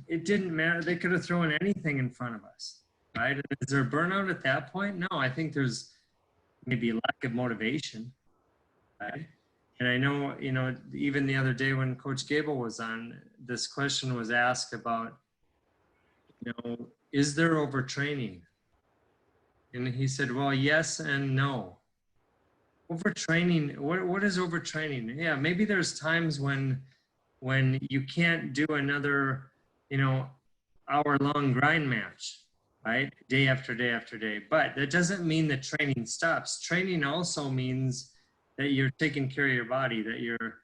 Speaker 3: it didn't matter. They could have thrown anything in front of us, right? Is there burnout at that point? No, I think there's maybe a lack of motivation, right? And I know, you know, even the other day when Coach Gable was on, this question was asked about, you know, is there overtraining? And he said, well, yes and no. Overtraining, what is overtraining? Yeah, maybe there's times when you can't do another, you know, hour-long grind match, right? Day after day after day. But that doesn't mean that training stops. Training also means that you're taking care of your body, that you're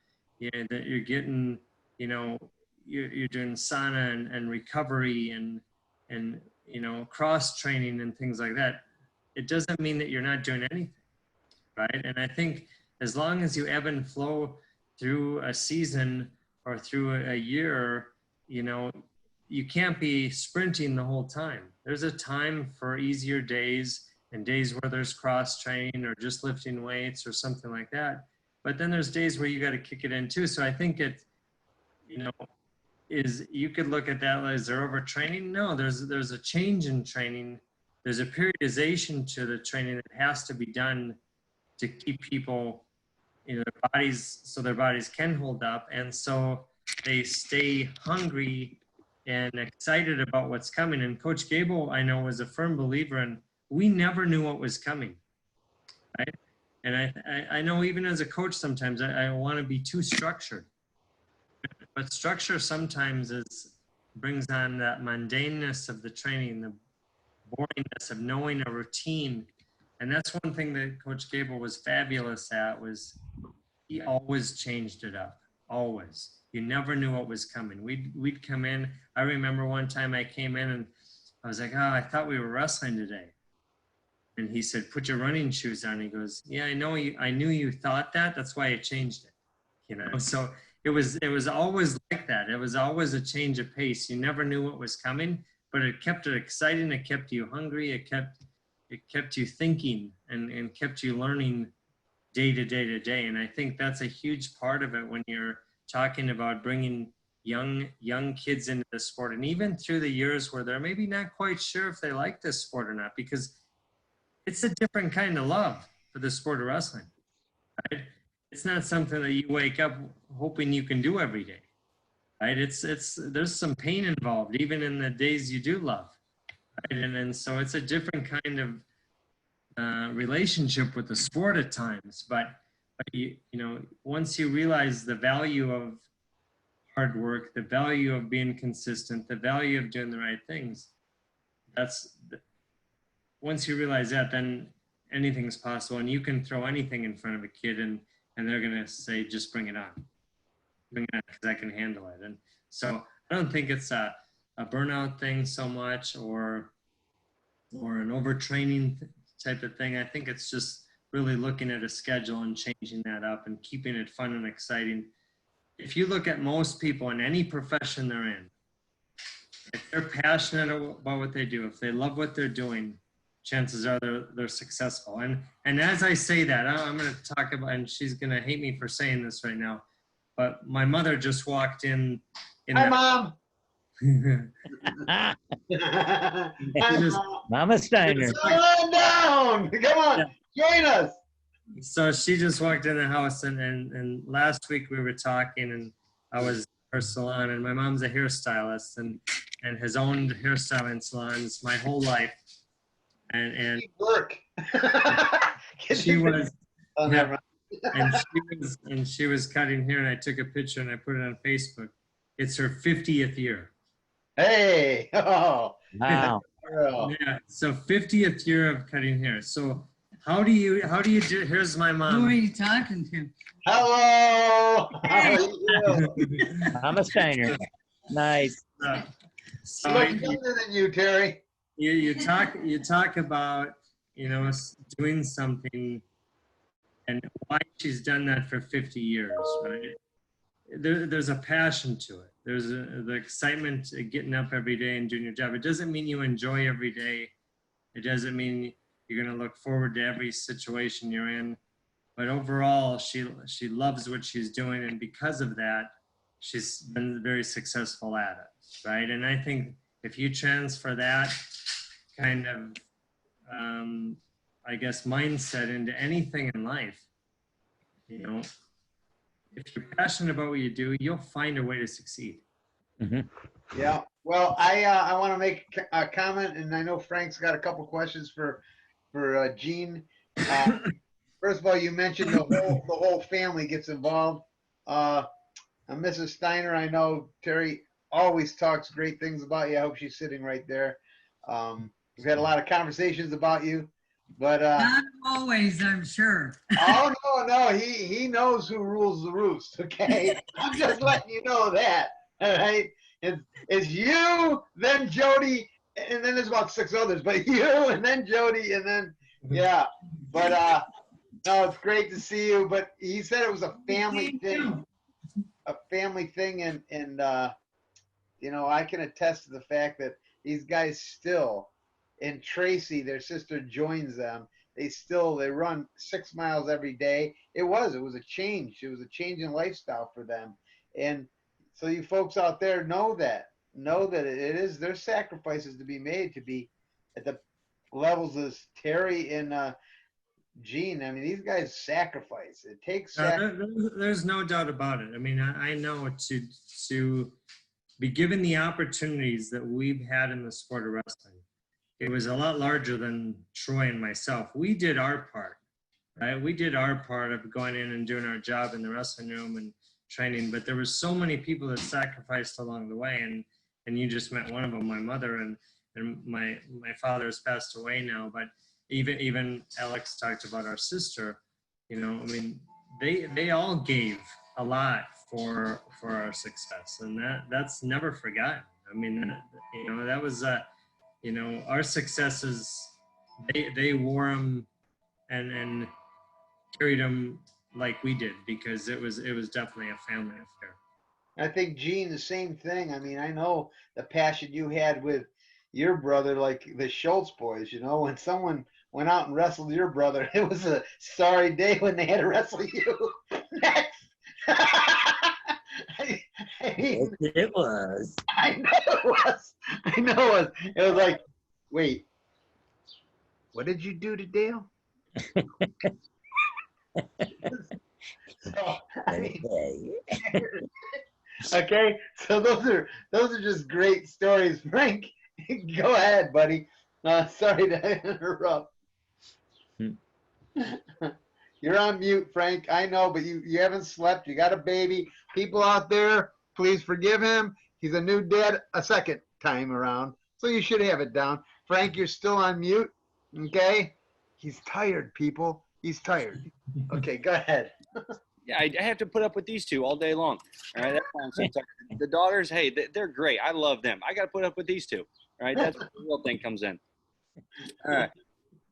Speaker 3: getting, you know, you're doing sauna and recovery and you know, cross training and things like that. It doesn't mean that you're not doing anything, right? And I think as long as you ebb and flow through a season or through a year, you know, you can't be sprinting the whole time. There's a time for easier days and days where there's cross training or just lifting weights or something like that. But then there's days where you got to kick it in too. So I think it, you know, you could look at that as they're overtraining. No, there's a change in training. There's a periodization to the training that has to be done to keep people, you know, their bodies can hold up, and so they stay hungry and excited about what's coming. And Coach Gable, I know, was a firm believer in, we never knew what was coming, right? And I know even as a coach, sometimes I want to be too structured, but structure sometimes brings on that mundaneness of the training, the boringness of knowing a routine. And that's one thing that Coach Gable was fabulous at, was he always changed it up, always. You never knew what was coming. We'd come in. I remember one time I came in and I was like, oh, I thought we were wrestling today. And he said, put your running shoes on. He goes, yeah, I knew you thought that. That's why I changed it. You know, so it was always like that. It was always a change of pace. You never knew what was coming, but it kept it exciting. It kept you hungry. It kept you thinking and kept you learning day to day to day. And I think that's a huge part of it when you're talking about bringing young kids into the sport, and even through the years where they're maybe not quite sure if they like this sport or not, because it's a different kind of love for the sport of wrestling, right? It's not something that you wake up hoping you can do every day, right? There's some pain involved, even in the days you do love, right? And so it's a different kind of relationship with the sport at times. But you know, once you realize the value of hard work, the value of being consistent, the value of doing the right things, once you realize that, then anything's possible, and you can throw anything in front of a kid and they're going to say, just bring it on because I can handle it. And so I don't think it's a burnout thing so much or an overtraining type of thing. I think it's just really looking at a schedule and changing that up and keeping it fun and exciting. If you look at most people in any profession they're in, if they're passionate about what they do, if they love what they're doing, chances are they're successful. And as I say that, I'm going to talk about, and she's going to hate me for saying this right now, but my mother just walked in.
Speaker 1: Hi, Mom.
Speaker 2: Ah,
Speaker 1: Hi, Mom.
Speaker 2: Mama Steiner.
Speaker 1: Come on down. Come on. Join us.
Speaker 3: So she just walked in the house, and last week we were talking, and I was at her salon, and my mom's a hairstylist and has owned hairstyling salons my whole life. And
Speaker 1: Work.
Speaker 3: she was,
Speaker 1: Oh, never mind.
Speaker 3: and she was cutting hair, and I took a picture and I put it on Facebook. It's her 50th year.
Speaker 1: Hey. Oh.
Speaker 2: Wow.
Speaker 1: Girl.
Speaker 3: Yeah. So 50th year of cutting hair. So how do you do? Here's my
Speaker 5: Who are
Speaker 3: mom.
Speaker 5: you talking to?
Speaker 1: Hello. How are you?
Speaker 2: Mama Steiner. Nice.
Speaker 3: So
Speaker 1: She looks younger than you, Terry.
Speaker 3: you talk about, doing something and why she's done that for 50 years, right? There's a passion to it. There's the excitement of getting up every day and doing your job. It doesn't mean you enjoy every day. It doesn't mean you're going to look forward to every situation you're in. But overall, she loves what she's doing, and because of that, she's been very successful at it, right? And I think if you transfer that kind of, I guess, mindset into anything in life, if you're passionate about what you do, you'll find a way to succeed.
Speaker 2: Mhm.
Speaker 1: Yeah. Well, I want to make a comment, and I know Frank's got a couple questions for Gene. First of all, you mentioned the whole family gets involved. Mrs. Steiner, I know Terry always talks great things about you. I hope she's sitting right there. We've had a lot of conversations about you, but
Speaker 5: Not always, I'm sure.
Speaker 1: oh no, he knows who rules the roost. Okay, I'm just letting you know that. All right, it's you, then Jody, and then there's about 6 others, but you, and then Jody, and then yeah. But no, it's great to see you. But he said it was a family thing, and I can attest to the fact that these guys still, and Tracy, their sister, joins them. They run 6 miles every day. It was a change. It was a change in lifestyle for them. And so you folks out there know that it is, there's sacrifices to be made to be at the levels of Terry and Gene. I mean, these guys sacrifice. It takes
Speaker 3: There's no doubt about it. I mean, I know to be given the opportunities that we've had in the sport of wrestling, it was a lot larger than Troy and myself. We did our part, right? We did our part of going in and doing our job in the wrestling room and training, but there was so many people that sacrificed along the way, and you just met one of them, my mother, and my father has passed away now, but even Alex talked about our sister, I mean, they all gave a lot for our success, and that's never forgotten. I mean, that was our successes, they wore them and carried them like we did, because it was definitely a family affair.
Speaker 1: I think, Gene, the same thing. I mean, I know the passion you had with your brother, like the Schultz boys, when someone went out and wrestled your brother, it was a sorry day when they had to wrestle you next. I mean,
Speaker 2: It was.
Speaker 1: I know it was. It was like, wait, what did you do to Dale? So, I mean, okay, so those are just great stories. Frank, go ahead, buddy. Sorry to interrupt. You're on mute, Frank. I know, but you haven't slept. You got a baby. People out there, please forgive him. He's a new dad a second time around, so you should have it down. Frank, you're still on mute, okay? He's tired, people. He's tired. Okay, go ahead.
Speaker 4: Yeah, I have to put up with these two all day long. All right, that's why I'm so tired. The daughters, hey, they're great. I love them. I got to put up with these two. All right, that's where the real thing comes in. All right.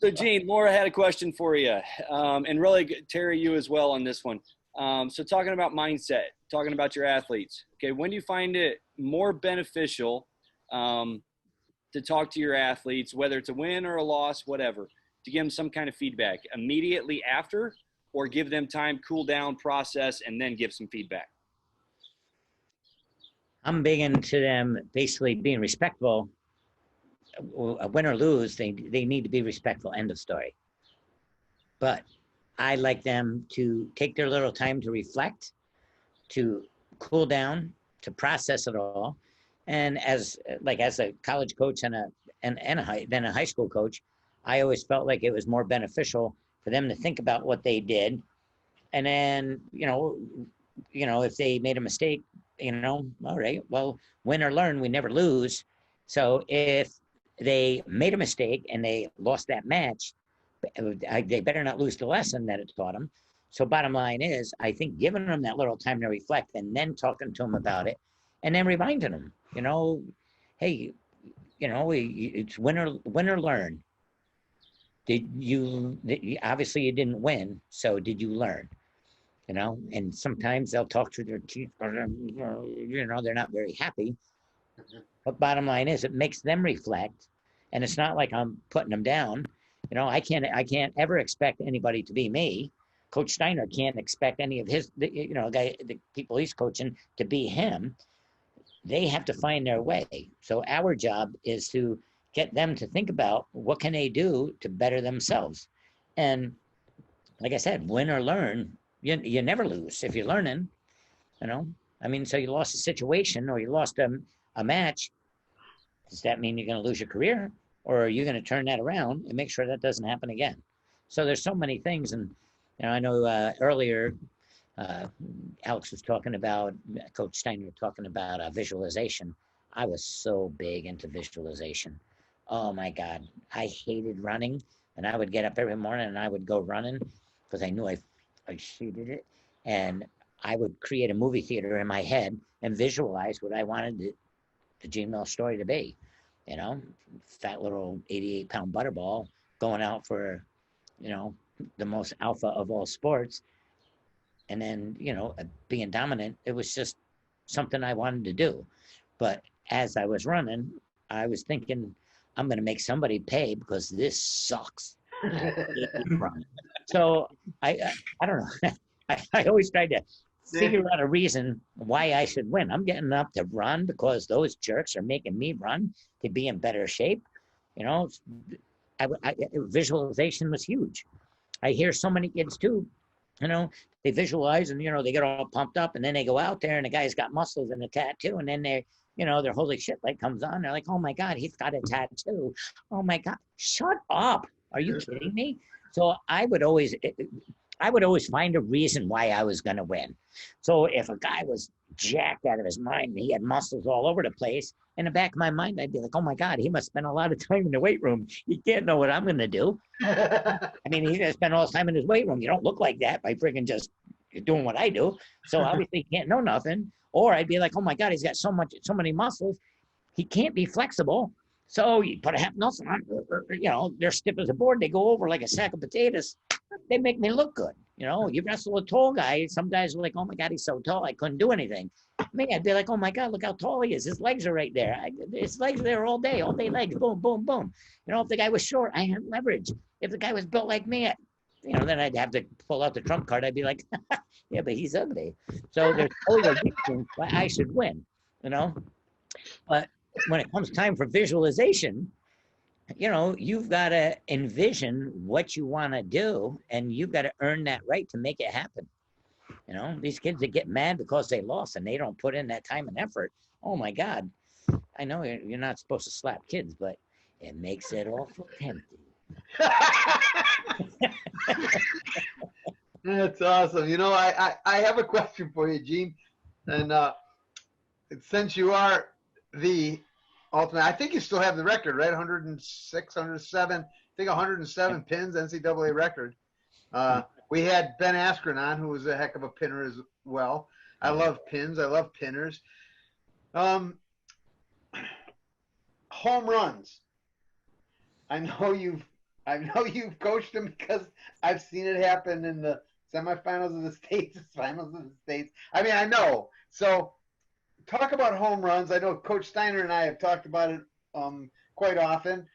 Speaker 4: So, Gene, Laura had a question for you, and really, Terry, you as well on this one. So, talking about mindset, talking about your athletes. Okay, when do you find it more beneficial to talk to your athletes, whether it's a win or a loss, whatever, to give them some kind of feedback immediately after, or give them time, cool down, process, and then give some feedback?
Speaker 2: I'm big into them basically being respectful. Win or lose, they need to be respectful, end of story. But I like them to take their little time to reflect, to cool down, to process it all. And as a college coach and a high school coach, I always felt like it was more beneficial for them to think about what they did. And then, if they made a mistake, all right, well, win or learn, we never lose. So if they made a mistake and they lost that match, they better not lose the lesson that it taught them. So bottom line is, I think giving them that little time to reflect and then talking to them about it and then reminding them, hey, it's win or learn. Obviously you didn't win, so did you learn? And sometimes they'll talk through their teeth, they're not very happy. But bottom line is, it makes them reflect, and it's not like I'm putting them down. I can't ever expect anybody to be me. Coach Steiner can't expect any of the people he's coaching to be him. They have to find their way. So our job is to get them to think about what can they do to better themselves. And like I said, win or learn, you never lose if you're learning. So you lost a situation or you lost a match. Does that mean you're going to lose your career, or are you going to turn that around and make sure that doesn't happen again? So there's so many things. And I know earlier Alex was talking about, Coach Steiner talking about visualization. I was so big into visualization. Oh my God, I hated running, and I would get up every morning and I would go running because I knew I hated it. And I would create a movie theater in my head and visualize what I wanted the Gene Mill story to be. Fat little 88-pound butterball going out for, the most alpha of all sports. And then, being dominant, it was just something I wanted to do. But as I was running, I was thinking, I'm going to make somebody pay because this sucks. So I don't know. I always tried to figure out a reason why I should win. I'm getting up to run because those jerks are making me run to be in better shape. Visualization was huge. I hear so many kids too, they visualize and, they get all pumped up, and then they go out there and the guy's got muscles and a tattoo, and then their holy shit light comes on. They're like, oh my God, he's got a tattoo. Oh my God, shut up. Are you kidding me? So I would always find a reason why I was going to win. So if a guy was jacked out of his mind and he had muscles all over the place, in the back of my mind, I'd be like, oh my God, he must spend a lot of time in the weight room. He can't know what I'm going to do. He's going to spend all his time in his weight room. You don't look like that by freaking just doing what I do. So obviously he can't know nothing. Or I'd be like, oh my God, he's got so many muscles. He can't be flexible. So you put a half muscle on, they're stiff as a board. They go over like a sack of potatoes. They make me look good. You wrestle a tall guy. Some guys are like, oh my God, he's so tall, I couldn't do anything. Me, I'd be like, oh my God, look how tall he is. His legs are right there. His legs are there all day legs, boom, boom, boom. If the guy was short, I had leverage. If the guy was built like me, then I'd have to pull out the trump card. I'd be like, yeah, but he's ugly. So there's always a reason why I should win, But when it comes time for visualization, you've got to envision what you want to do, and you've got to earn that right to make it happen. These kids that get mad because they lost and they don't put in that time and effort. Oh my God. I know you're not supposed to slap kids, but it makes it awful tempting.
Speaker 1: That's awesome. I have a question for you, Gene. And since you are the ultimate, I think you still have the record, right? 106, 107, I think 107 pins, NCAA record. We had Ben Askren on, who was a heck of a pinner as well. I love pins. I love pinners. Home runs. I know you've coached them because I've seen it happen in the semifinals of the states, finals of the states. I know. So talk about home runs. I know Coach Steiner and I have talked about it quite often,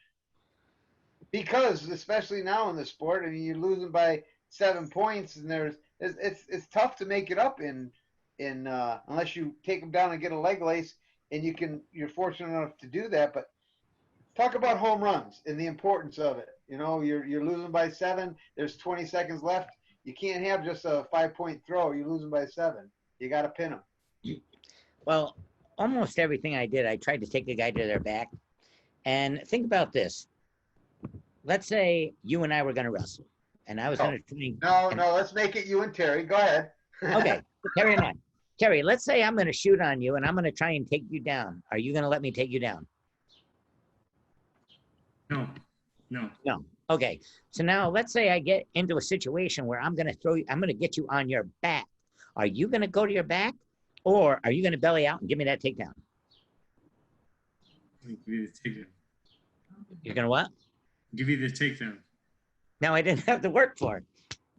Speaker 1: because especially now in the sport, you're losing by 7 points, and it's tough to make it up in unless you take them down and get a leg lace, and you're fortunate enough to do that. But talk about home runs and the importance of it. You're losing by 7. There's 20 seconds left. You can't have just a 5-point throw. You're losing by 7. You got to pin them.
Speaker 2: Well, almost everything I did, I tried to take a guy to their back. And think about this. Let's say you and I were going to wrestle, and I was going to train.
Speaker 1: No, let's make it you and Terry. Go ahead.
Speaker 2: Okay, Terry and I. Terry, let's say I'm going to shoot on you, and I'm going to try and take you down. Are you going to let me take you down?
Speaker 3: No.
Speaker 2: No. Okay. So now let's say I get into a situation where I'm going to get you on your back. Are you going to go to your back, or are you going to belly out and give me that takedown?
Speaker 3: Give you the takedown.
Speaker 2: You're gonna what?
Speaker 3: Give you the takedown.
Speaker 2: Now I didn't have to work for it.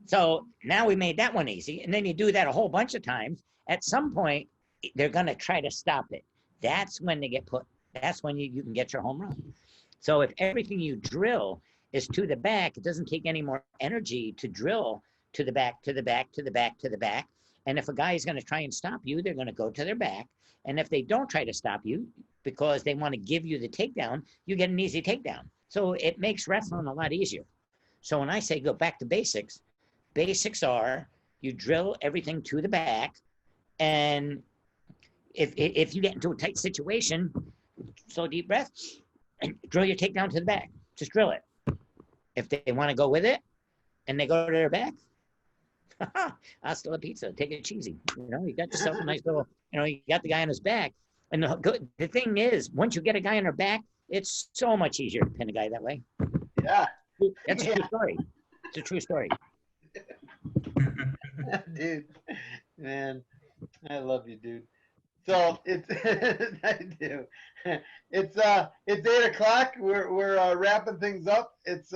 Speaker 2: So now we made that one easy. And then you do that a whole bunch of times. At some point, they're going to try to stop it. That's when they get put, that's when you can get your home run. So if everything you drill is to the back, it doesn't take any more energy to drill to the back, to the back, to the back, to the back. And if a guy is going to try and stop you, they're going to go to their back. And if they don't try to stop you because they want to give you the takedown, you get an easy takedown. So it makes wrestling a lot easier. So when I say go back to basics, basics are you drill everything to the back, and if you get into a tight situation, slow deep breath, and drill your takedown to the back. Just drill it. If they want to go with it and they go to their back, hasta la pizza, take it cheesy. You know, you got yourself a nice little, you know, you got the guy on his back. And the thing is, once you get a guy on their back, it's so much easier to pin a guy that way.
Speaker 1: Yeah.
Speaker 2: That's a true story. It's a true story.
Speaker 1: Dude, man, I love you, dude. So it's I do. It's 8:00. We're wrapping things up. It's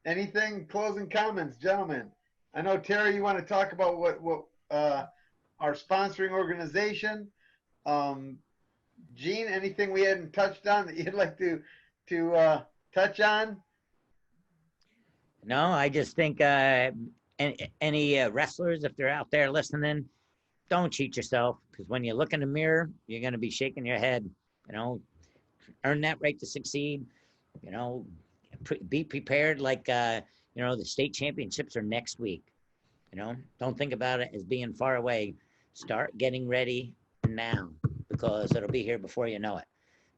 Speaker 1: anything closing comments, gentlemen? I know Terry, you want to talk about what our sponsoring organization. Gene, anything we hadn't touched on that you'd like to touch on?
Speaker 2: No, I just think any wrestlers, if they're out there listening, don't cheat yourself, because when you look in the mirror, you're going to be shaking your head. You know, earn that right to succeed. You know, be prepared. Like you know, the state championships are next week. You know, don't think about it as being far away. Start getting ready now, because it'll be here before you know it.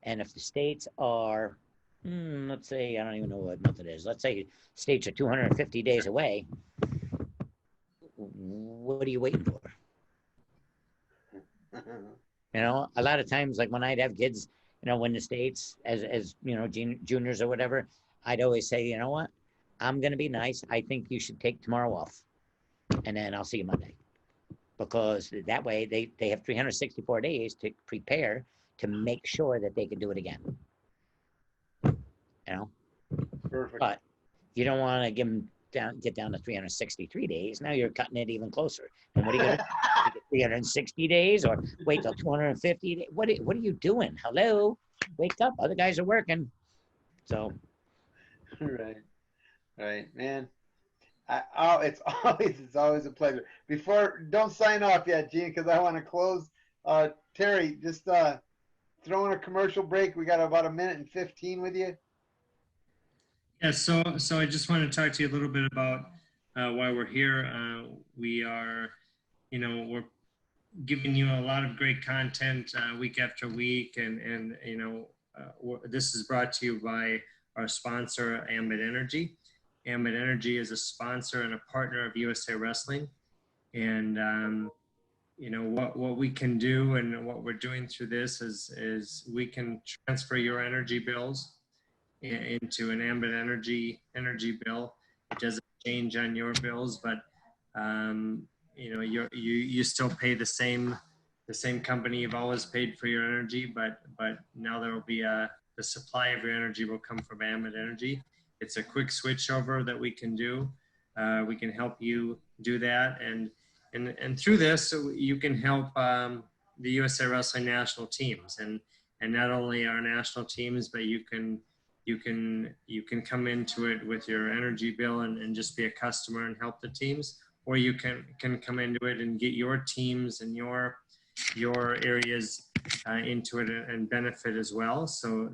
Speaker 2: And if the states are, let's say, I don't even know what month it is. Let's say states are 250 days away. What are you waiting for? You know, a lot of times, like when I'd have kids, you know, when the states, as you know, juniors or whatever, I'd always say, you know what, I'm going to be nice. I think you should take tomorrow off, and then I'll see you Monday. Because that way they have 364 days to prepare to make sure that they can do it again. You know?
Speaker 1: Perfect.
Speaker 2: But you don't want to get down to 363 days. Now you're cutting it even closer. And what are you going to do? 360 days or wait till 250 days? What are you doing? Hello? Wake up. Other guys are working. So.
Speaker 1: Right, man. It's always a pleasure. Don't sign off yet, Gene, because I want to close. Terry, just throw in a commercial break. We got about 1:15 with you.
Speaker 3: Yeah, so I just want to talk to you a little bit about why we're here. We are, you know, we're giving you a lot of great content week after week, and you know, this is brought to you by our sponsor, Ambit Energy. Ambit Energy is a sponsor and a partner of USA Wrestling, and you know what we can do, and what we're doing through this is we can transfer your energy bills into an Ambit energy bill. It doesn't change on your bills, but you know, you still pay the same company you've always paid for your energy, but now there will be the supply of your energy will come from Ambit Energy. It's a quick switch over that we can do. We can help you do that, and through this you can help the USA Wrestling national teams, and not only our national teams, but you can come into it with your energy bill and just be a customer and help the teams, or you can come into it and get your teams and your areas into it and benefit as well. So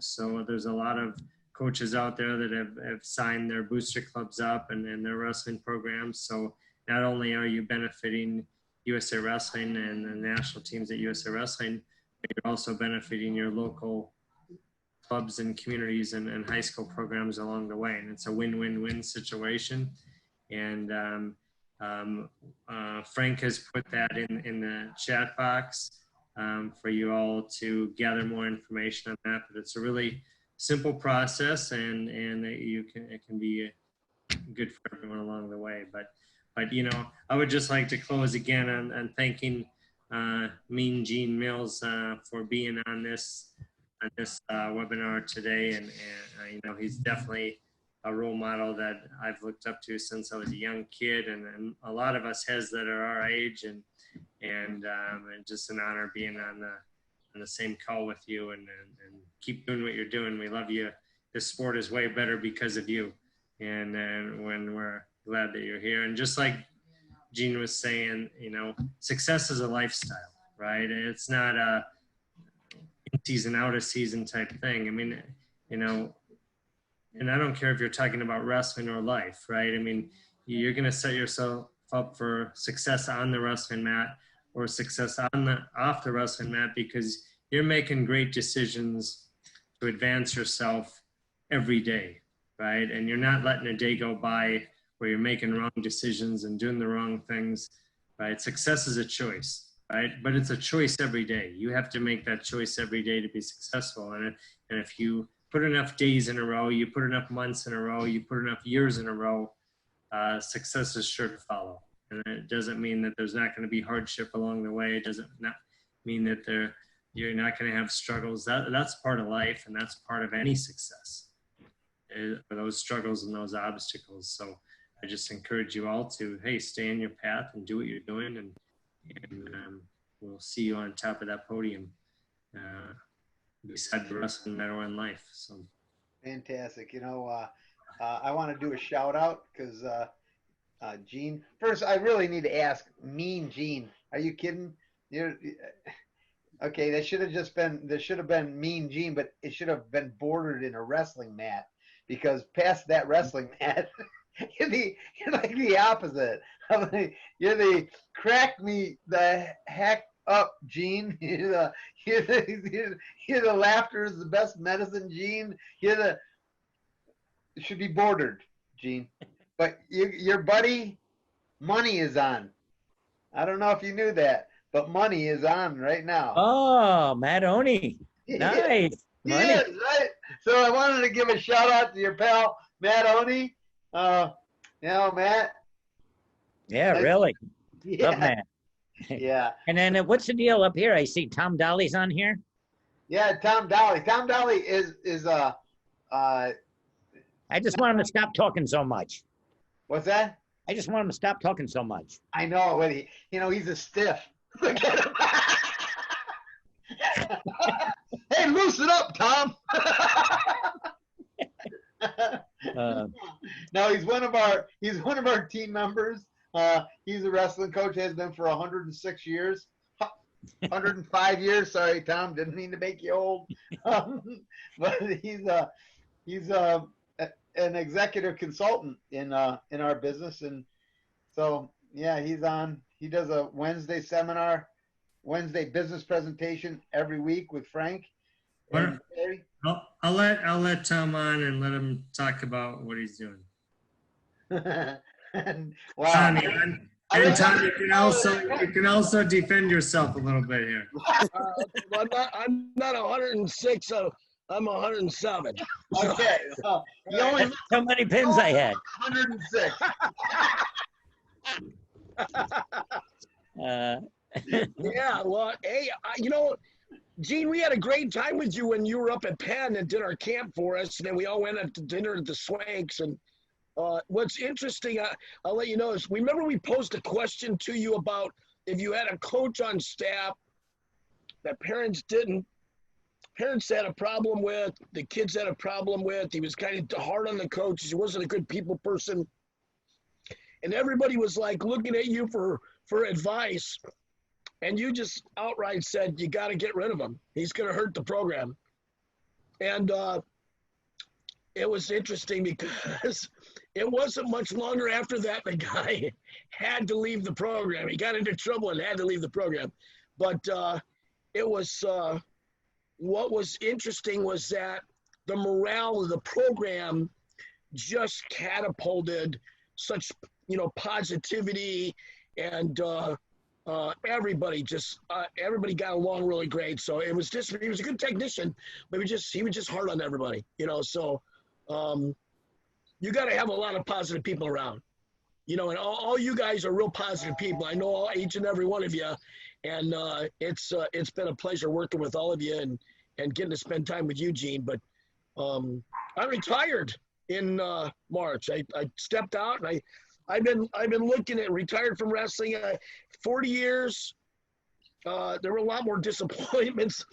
Speaker 3: there's a lot of coaches out there that have signed their booster clubs up and their wrestling programs. So not only are you benefiting USA Wrestling and the national teams at USA Wrestling, but you're also benefiting your local clubs and communities and high school programs along the way. And it's a win-win-win situation. And Frank has put that in the chat box for you all to gather more information on that. But it's a really simple process, and it can be good for everyone along the way. But you know, I would just like to close again on thanking Mean Gene Mills for being on this this webinar today, and you know, he's definitely a role model that I've looked up to since I was a young kid, and a lot of us has that are our age, and just an honor being on the same call with you, and keep doing what you're doing. We love you. This sport is way better because of you, and when we're glad that you're here. And just like Gene was saying, you know, success is a lifestyle, right? It's not a season out of season type thing. I mean, you know, and I don't care if you're talking about wrestling or life, right? I mean, you're going to set yourself up for success on the wrestling mat or success off the wrestling mat, because you're making great decisions to advance yourself every day, right? And you're not letting a day go by where you're making wrong decisions and doing the wrong things, right? Success is a choice, right? But it's a choice every day. You have to make that choice every day to be successful. And if you put enough days in a row, you put enough months in a row, you put enough years in a row, success is sure to follow. And it doesn't mean that there's not going to be hardship along the way. It doesn't not mean that you're not going to have struggles. That's part of life, and that's part of any success, those struggles and those obstacles. So I just encourage you all to, hey, stay on your path and do what you're doing, and we'll see you on top of that podium beside the wrestling medal in life. So
Speaker 1: Fantastic. You know, I want to do a shout out because Gene. First, I really need to ask, Mean Gene. Are you kidding? Okay, that should have just been. There should have been Mean Gene, but it should have been bordered in a wrestling mat, because past that wrestling mat, you're like the opposite. You're the crack me the heck up, Gene. You're the laughter is the best medicine, Gene. It should be bordered, Gene. But your buddy, Money is on. I don't know if you knew that, but Money is on right now.
Speaker 2: Oh, Matt Oney. Nice. Money.
Speaker 1: Yes, right. So I wanted to give a shout out to your pal, Matt Oney. You know, Matt.
Speaker 2: Yeah, really.
Speaker 1: Yeah.
Speaker 2: Love Matt.
Speaker 1: Yeah.
Speaker 2: And then what's the deal up here? I see Tom Dolly's on here.
Speaker 1: Yeah, Tom Dolly. Tom Dolly is
Speaker 2: I just want him to stop talking so much.
Speaker 1: what's that?
Speaker 2: I just want him to stop talking so much.
Speaker 1: I know, but he's a stiff. Look at him. Hey, loosen up, Tom. No, he's one of our team members. He's a wrestling coach, has been for 106 years. 105 years. Sorry, Tom, didn't mean to make you old. But he's an executive consultant in our business, and so yeah, he's on. He does a Wednesday Wednesday business presentation every week with Frank. And Terry.
Speaker 3: I'll let Tom on and let him talk about what he's doing.
Speaker 1: And, wow.
Speaker 3: Tom, you can also defend yourself a little bit here.
Speaker 6: I'm not 106, so I'm 107.
Speaker 1: Okay. You only
Speaker 2: How many pins I had?
Speaker 1: 106.
Speaker 6: Yeah, well, hey, Gene, we had a great time with you when you were up at Penn and did our camp for us, and then we all went out to dinner at the Swanks. And what's interesting, I'll let you know, is remember we posed a question to you about if you had a coach on staff that parents had a problem with, the kids had a problem with, he was kind of hard on the coaches, he wasn't a good people person. And everybody was like looking at you for advice. And you just outright said, you got to get rid of him. He's going to hurt the program. And it was interesting because it wasn't much longer after that the guy had to leave the program. He got into trouble and had to leave the program. But it was what was interesting was that the morale of the program just catapulted such, positivity, and everybody got along really great. So he was a good technician, but he was just hard on everybody, so you got to have a lot of positive people around, and all you guys are real positive people. I know each and every one of you, and it's been a pleasure working with all of you, and getting to spend time with you, Gene. But I retired in March. I stepped out, and I've been looking at retired from wrestling. 40 years. There were a lot more disappointments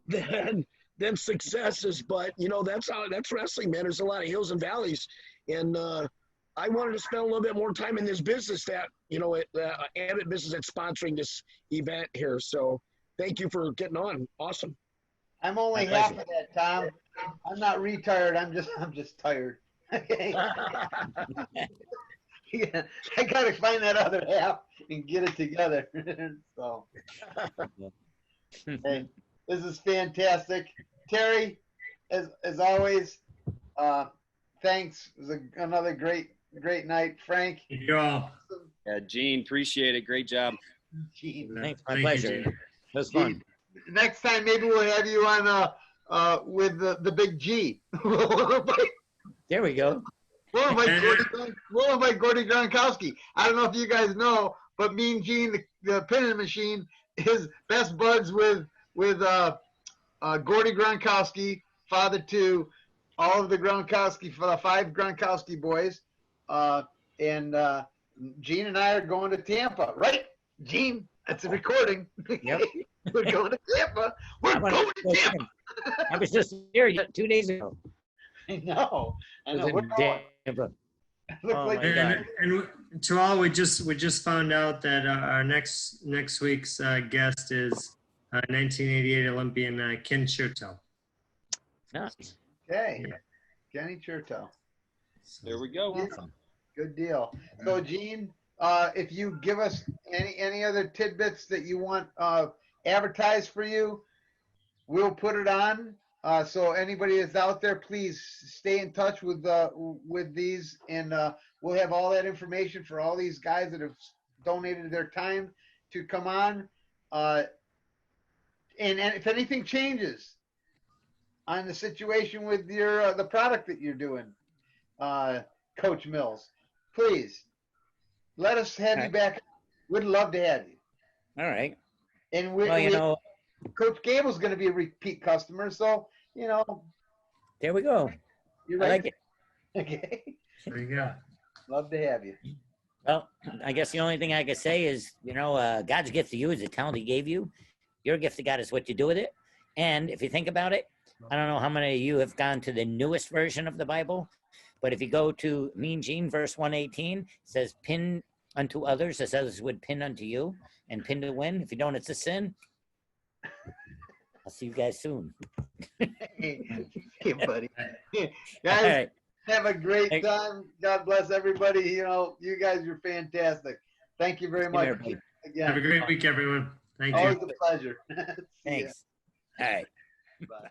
Speaker 6: than successes, but that's wrestling, man. There's a lot of hills and valleys, and I wanted to spend a little bit more time in this business that Abbott business that's sponsoring this event here. So thank you for getting on. Awesome.
Speaker 1: I'm only
Speaker 2: My
Speaker 1: half
Speaker 2: pleasure.
Speaker 1: of that, Tom. I'm not retired. I'm just tired. Okay. Yeah, I gotta find that other half and get it together. So, hey, this is fantastic, Terry. As always, thanks. It was another great night, Frank.
Speaker 3: You all.
Speaker 4: Yeah, Gene, appreciate it. Great job.
Speaker 1: Gene.
Speaker 2: Thanks, my
Speaker 3: Thank you,
Speaker 2: pleasure.
Speaker 3: Gene.
Speaker 2: It was fun.
Speaker 1: Next time, maybe we'll have you on with the big G.
Speaker 2: There we go.
Speaker 1: We'll invite Gordy Gronkowski. I don't know if you guys know, but Mean Gene, the pinning machine, is best buds with Gordy Gronkowski, father to all of the Gronkowski, for the 5 Gronkowski boys. And Gene and I are going to Tampa, right? Gene, that's a recording.
Speaker 2: Yep.
Speaker 1: We're going to Tampa. We're
Speaker 2: I wanna
Speaker 1: going to
Speaker 2: go
Speaker 1: Tampa.
Speaker 2: I was just here 2 days ago.
Speaker 1: I know.
Speaker 2: I was
Speaker 1: We're
Speaker 2: in
Speaker 1: going.
Speaker 2: Tampa.
Speaker 1: Looks
Speaker 2: Oh,
Speaker 1: like
Speaker 2: my God.
Speaker 3: And to all, we just found out that our next week's guest is 1988 Olympian Ken Chertow.
Speaker 2: Nice.
Speaker 1: Okay. Kenny Chertow.
Speaker 4: There we go.
Speaker 2: Awesome.
Speaker 1: Good deal. So, Gene, if you give us any other tidbits that you want advertised for you, we'll put it on. So anybody that's out there, please stay in touch with these, and we'll have all that information for all these guys that have donated their time to come on. And if anything changes on the situation with your the product that you're doing, Coach Mills, please let us have you back. We'd love to have you.
Speaker 2: All right.
Speaker 1: And
Speaker 2: Well,
Speaker 1: Coach Gable's going to be a repeat customer, so
Speaker 2: there we go.
Speaker 1: you're
Speaker 2: I
Speaker 1: right.
Speaker 2: like it.
Speaker 1: Okay,
Speaker 3: There you go.
Speaker 1: love to have you.
Speaker 2: Well, I guess the only thing I could say is, God's gift to you is the talent he gave you. Your gift to God is what you do with it. And if you think about it, I don't know how many of you have gone to the newest version of the Bible, but if you go to Mean Gene, verse 118, it says, pin unto others as others would pin unto you, and pin to win. If you don't, it's a sin. I'll see you guys soon.
Speaker 1: Hey, buddy.
Speaker 2: All
Speaker 1: Guys,
Speaker 2: right.
Speaker 1: have a great
Speaker 2: Thanks.
Speaker 1: time. God bless everybody. You guys are fantastic. Thank you very much.
Speaker 2: everybody.
Speaker 3: Have a
Speaker 1: Again,
Speaker 3: great week, everyone. Thank you.
Speaker 1: always a pleasure. See ya.
Speaker 2: Thanks. All right.
Speaker 1: Bye.
Speaker 2: Bye.